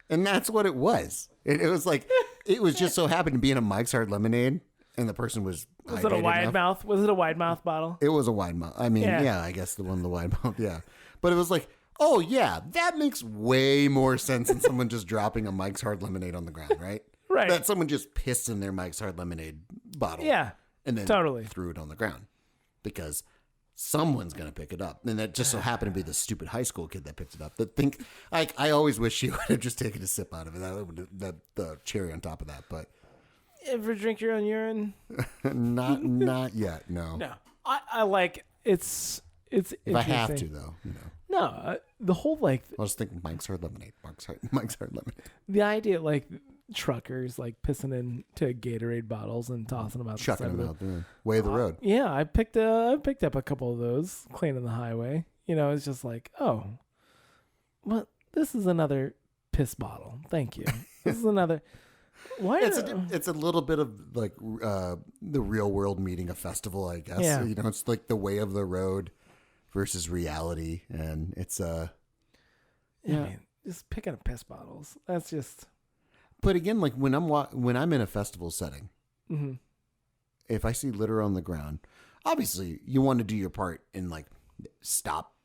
S1: And that's what it was. It was like, it was just so happened to be in a Mike's Hard Lemonade, and the person was.
S2: Was it a wide mouth? Was it a wide mouth bottle?
S1: It was a wide mouth. I mean, yeah, I guess the wide mouth, yeah. But it was like, oh yeah, that makes way more sense than someone just dropping a Mike's Hard Lemonade on the ground, right?
S2: Right.
S1: That someone just pissed in their Mike's Hard Lemonade bottle.
S2: Yeah.
S1: And then
S2: totally
S1: threw it on the ground because someone's going to pick it up. And that just so happened to be the stupid high school kid that picked it up. I always wish you would have just taken a sip out of it. That would the cherry on top of that. But
S2: ever drink your own urine?
S1: not yet. No.
S2: No. I like it's
S1: if I have to though,
S2: No, the whole like.
S1: I was thinking Mike's Hard Lemonade. Mike's Hard Lemonade.
S2: The idea like truckers like pissing into Gatorade bottles and tossing them out,
S1: chucking them out the way of the road.
S2: Yeah, I picked up a couple of those cleaning the highway. It's just like, oh, well, this is another piss bottle. Thank you. This is another. Why?
S1: It's a little bit of like the real world meeting a festival, I guess.
S2: Yeah.
S1: It's like the way of the road versus reality, and it's
S2: yeah, man, just picking up piss bottles. That's just.
S1: But again, like when I'm in a festival setting,
S2: mm-hmm.
S1: if I see litter on the ground, obviously you want to do your part and like stop,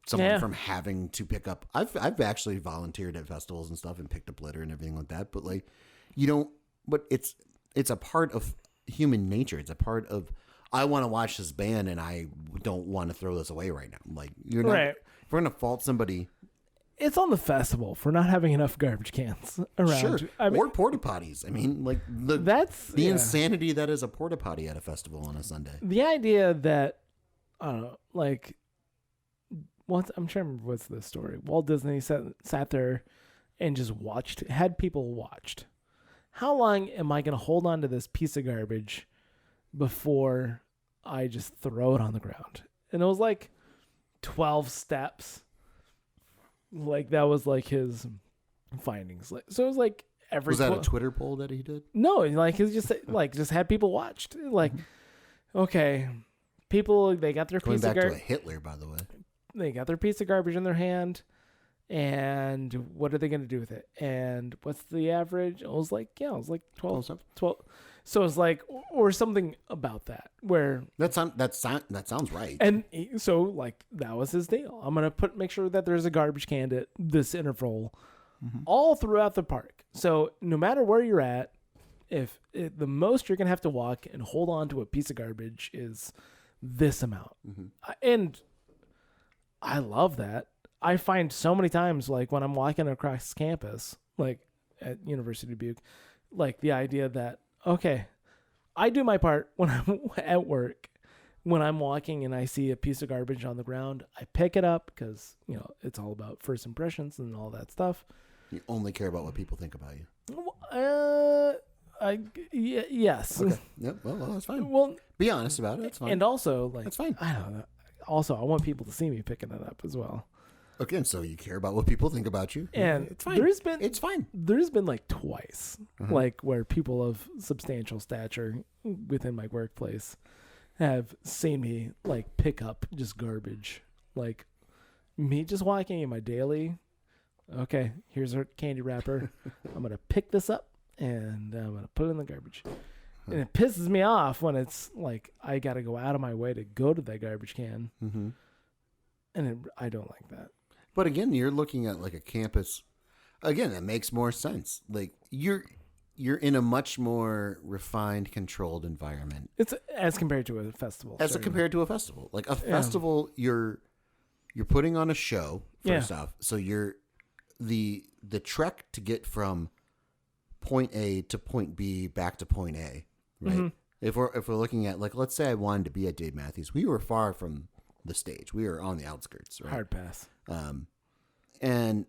S1: someone from having to pick up. I've actually volunteered at festivals and stuff and picked up litter and everything like that. But like, but it's a part of human nature. It's a part of, I want to watch this band and I don't want to throw this away right now. Like you're not,
S2: right.
S1: If we're going to fault somebody.
S2: It's on the festival for not having enough garbage cans around.
S1: Sure.
S2: I mean,
S1: or porta potties. I mean, like
S2: that's
S1: the insanity that is a porta potty at a festival on a Sunday.
S2: The idea that I don't know, like once I'm trying to remember what's the story. Walt Disney sat there and just had people watched. How long am I going to hold on to this piece of garbage before I just throw it on the ground? And it was like 12 steps. Like that was like his findings. Like so, it was like every.
S1: Was that a Twitter poll that he did?
S2: No, like he just had people watched. Like, okay, people they got their
S1: Going
S2: piece
S1: back
S2: of
S1: to a Hitler, by the way.
S2: They got their piece of garbage in their hand, and what are they going to do with it? And what's the average? It was like 12. So it's like or something about that where
S1: that sounds right.
S2: And so like that was his deal. I'm gonna make sure that there's a garbage can at this interval, all throughout the park. So no matter where you're at, the most you're gonna have to walk and hold on to a piece of garbage is this amount, and I love that. I find so many times like when I'm walking across campus, like at University of Dubuque, like the idea that. Okay, I do my part when I'm at work. When I'm walking and I see a piece of garbage on the ground, I pick it up because, it's all about first impressions and all that stuff.
S1: You only care about what people think about you.
S2: Yes.
S1: Okay. Yep. Well, that's fine.
S2: Well,
S1: be honest about it. That's fine.
S2: And also, like,
S1: that's fine.
S2: I don't know. Also, I want people to see me picking it up as well.
S1: Again, so you care about what people think about you.
S2: And
S1: it's fine. It's fine.
S2: There's been like twice, like where people of substantial stature within my workplace have seen me like pick up just garbage. Like me just walking in my daily, okay, here's our candy wrapper. I'm going to pick this up and I'm going to put it in the garbage. And it pisses me off when it's like I got to go out of my way to go to that garbage can. Mm-hmm. And I don't like that.
S1: But again, you're looking at like a campus. Again, that makes more sense. Like you're in a much more refined, controlled environment.
S2: It's as compared to a festival.
S1: Compared to a festival, like a festival, you're putting on a show first off. So you're the trek to get from point A to point B back to point A, right? Mm-hmm. If we're looking at like, let's say I wanted to be at Dave Matthews, we were far from the stage. We were on the outskirts, right?
S2: Hard pass.
S1: And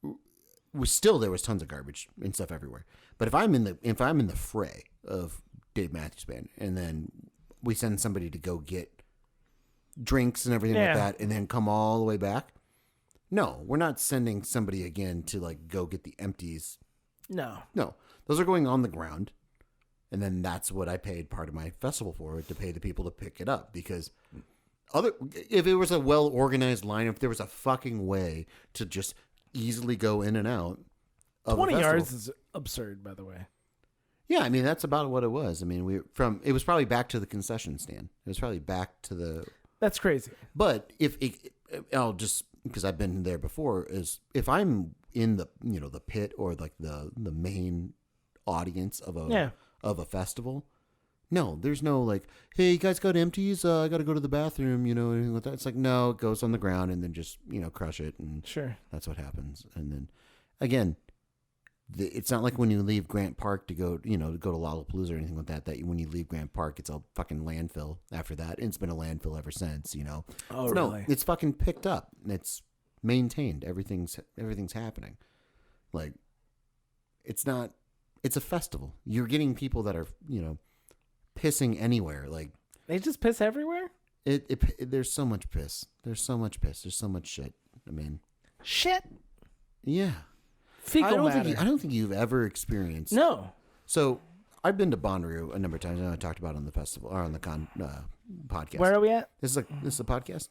S1: there was tons of garbage and stuff everywhere. But if I'm in the fray of Dave Matthews Band, and then we send somebody to go get drinks and everything like that, and then come all the way back, no, we're not sending somebody again to like go get the empties.
S2: No,
S1: those are going on the ground. And then that's what I paid part of my festival for, to pay the people to pick it up. Because if it was a well-organized line, if there was a fucking way to just easily go in and out of
S2: 20
S1: a festival.
S2: yards is absurd, by the way.
S1: Yeah, I mean, that's about what it was. I mean, it was probably back to the concession stand. It was probably back to the...
S2: That's crazy.
S1: But I'll just, because I've been there before, is if I'm in the, the pit or like the main audience of a festival, no, there's no like, hey, you guys got empties? I got to go to the bathroom, anything like that. It's like, no, it goes on the ground and then just, crush it. And
S2: sure,
S1: that's what happens. And then again, it's not like when you leave Grant Park to go, to Lollapalooza or anything like that, that when you leave Grant Park, it's a fucking landfill after that. And it's been a landfill ever since,
S2: Oh,
S1: no,
S2: really?
S1: it's fucking picked up. It's maintained. Everything's happening. Like, it's a festival. You're getting people that are, pissing anywhere. Like,
S2: they just piss everywhere?
S1: There's so much piss. There's so much piss. There's so much shit. I mean,
S2: shit.
S1: Yeah.
S2: Fecal matter.
S1: I don't think you've ever experienced.
S2: No.
S1: So I've been to Bonnaroo a number of times. I know I talked about it on the festival or on the podcast.
S2: Where are we at?
S1: This is a podcast.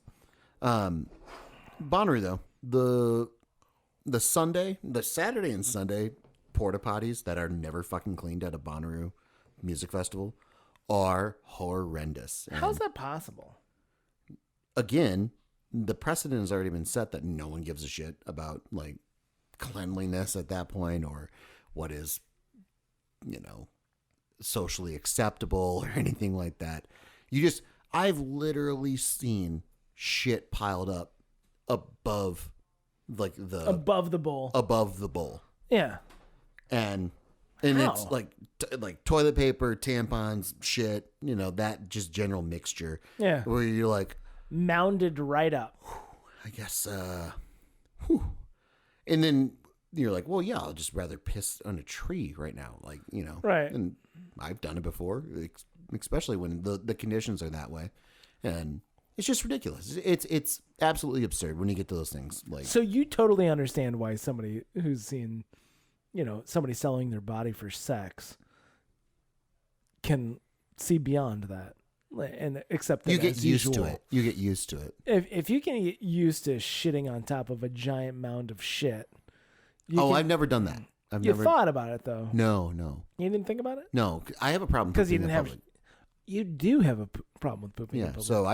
S1: Bonnaroo though, the Saturday and Sunday porta-potties that are never fucking cleaned at a Bonnaroo music festival are horrendous. And
S2: how's that possible?
S1: again, the precedent has already been set that no one gives a shit about like cleanliness at that point or what is, socially acceptable or anything like that. I've literally seen shit piled up above
S2: above the bowl. Yeah.
S1: And
S2: How?
S1: it's like toilet paper, tampons, shit, that just general mixture.
S2: Yeah.
S1: Where you're like,
S2: mounded right up.
S1: I guess, and then you're like, well, yeah, I'll just rather piss on a tree right now. Like,
S2: Right.
S1: And I've done it before, especially when the conditions are that way. And it's just ridiculous. It's absolutely absurd when you get to those things. Like,
S2: so you totally understand why somebody who's seen, somebody selling their body for sex can see beyond that and accept that
S1: you get
S2: as
S1: used
S2: usual.
S1: to it. You get used to it.
S2: If you can get used to shitting on top of a giant mound of shit.
S1: I've never done that.
S2: You thought about it though.
S1: No.
S2: You didn't think about it?
S1: No, I have a problem
S2: because you
S1: pooping
S2: didn't
S1: in
S2: have.
S1: public.
S2: You do have a problem with pooping in
S1: Yeah,
S2: public.
S1: so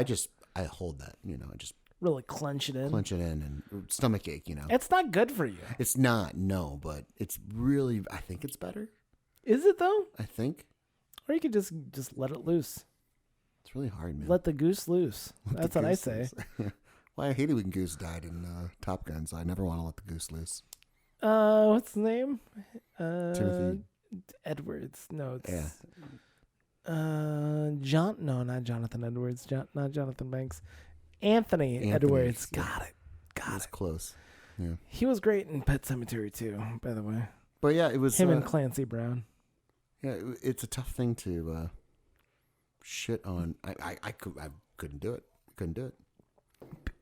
S1: I hold that. I just
S2: really clench it in.
S1: clench it in and stomach ache.
S2: It's not good for you.
S1: It's not, no, but it's really. I think it's better.
S2: Is it though?
S1: I think
S2: Or you could just let it loose.
S1: it's really hard, man.
S2: Let the goose loose. That's what I
S1: goose
S2: say.
S1: loose. Well, I hated when Goose died in Top Gun, so I never want to let the goose loose.
S2: What's the name?
S1: Timothy
S2: Edwards. No, it's
S1: Yeah.
S2: No, not Jonathan Edwards. Not Jonathan Banks. Anthony Edwards.
S1: yeah.
S2: Got it.
S1: That's close. Yeah,
S2: He was great in Pet Sematary too, by the way.
S1: but yeah, it was
S2: Him and Clancy Brown.
S1: Yeah, it's a tough thing to shit on. I couldn't do it. Couldn't do it.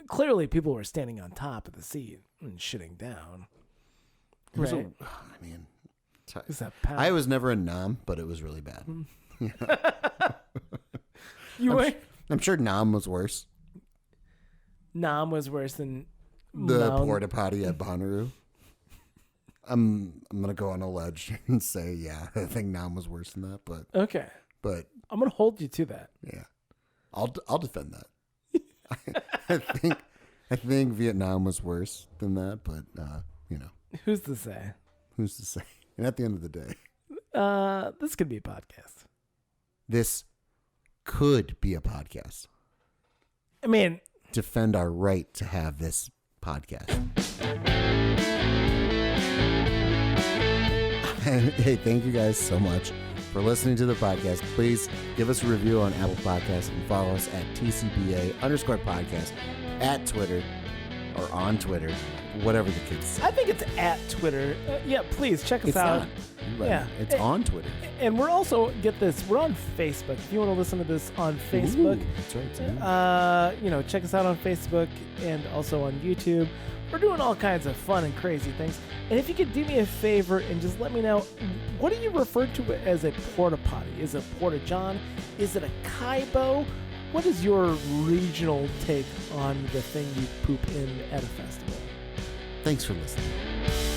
S2: Clearly, people were standing on top of the seat and shitting down.
S1: It was
S2: Right.
S1: I mean,
S2: Is that
S1: I was never a nom, but it was really bad.
S2: You were?
S1: I'm sure nom was worse.
S2: Nom was worse than
S1: The
S2: Mound.
S1: porta potty at Bonnaroo. I'm gonna go on a ledge and say, yeah, I think nom was worse than that, but
S2: Okay. I'm gonna hold you to that.
S1: yeah, I'll defend that. I think Vietnam was worse than that, but
S2: Who's to say?
S1: who's to say? And at the end of the day,
S2: This could be a podcast.
S1: this could be a podcast.
S2: I mean,
S1: Defend our right to have this podcast. Hey, thank you guys so much for listening to the podcast. Please give us a review on Apple Podcasts and follow us at TCBA_podcast at Twitter or on Twitter, whatever the kids say.
S2: I think it's at Twitter. Yeah, please check us
S1: It's
S2: out.
S1: not. You're right.
S2: Yeah.
S1: It's on Twitter.
S2: And we're also, get this, we're on Facebook. If you want to listen to this on Facebook,
S1: Ooh, that's right. Tim.
S2: check us out on Facebook and also on YouTube. We're doing all kinds of fun and crazy things. And if you could do me a favor and just let me know, what do you refer to as a port-a-potty? Is it porta-john? Is it a kaibo? What is your regional take on the thing you poop in at a festival?
S1: Thanks for listening.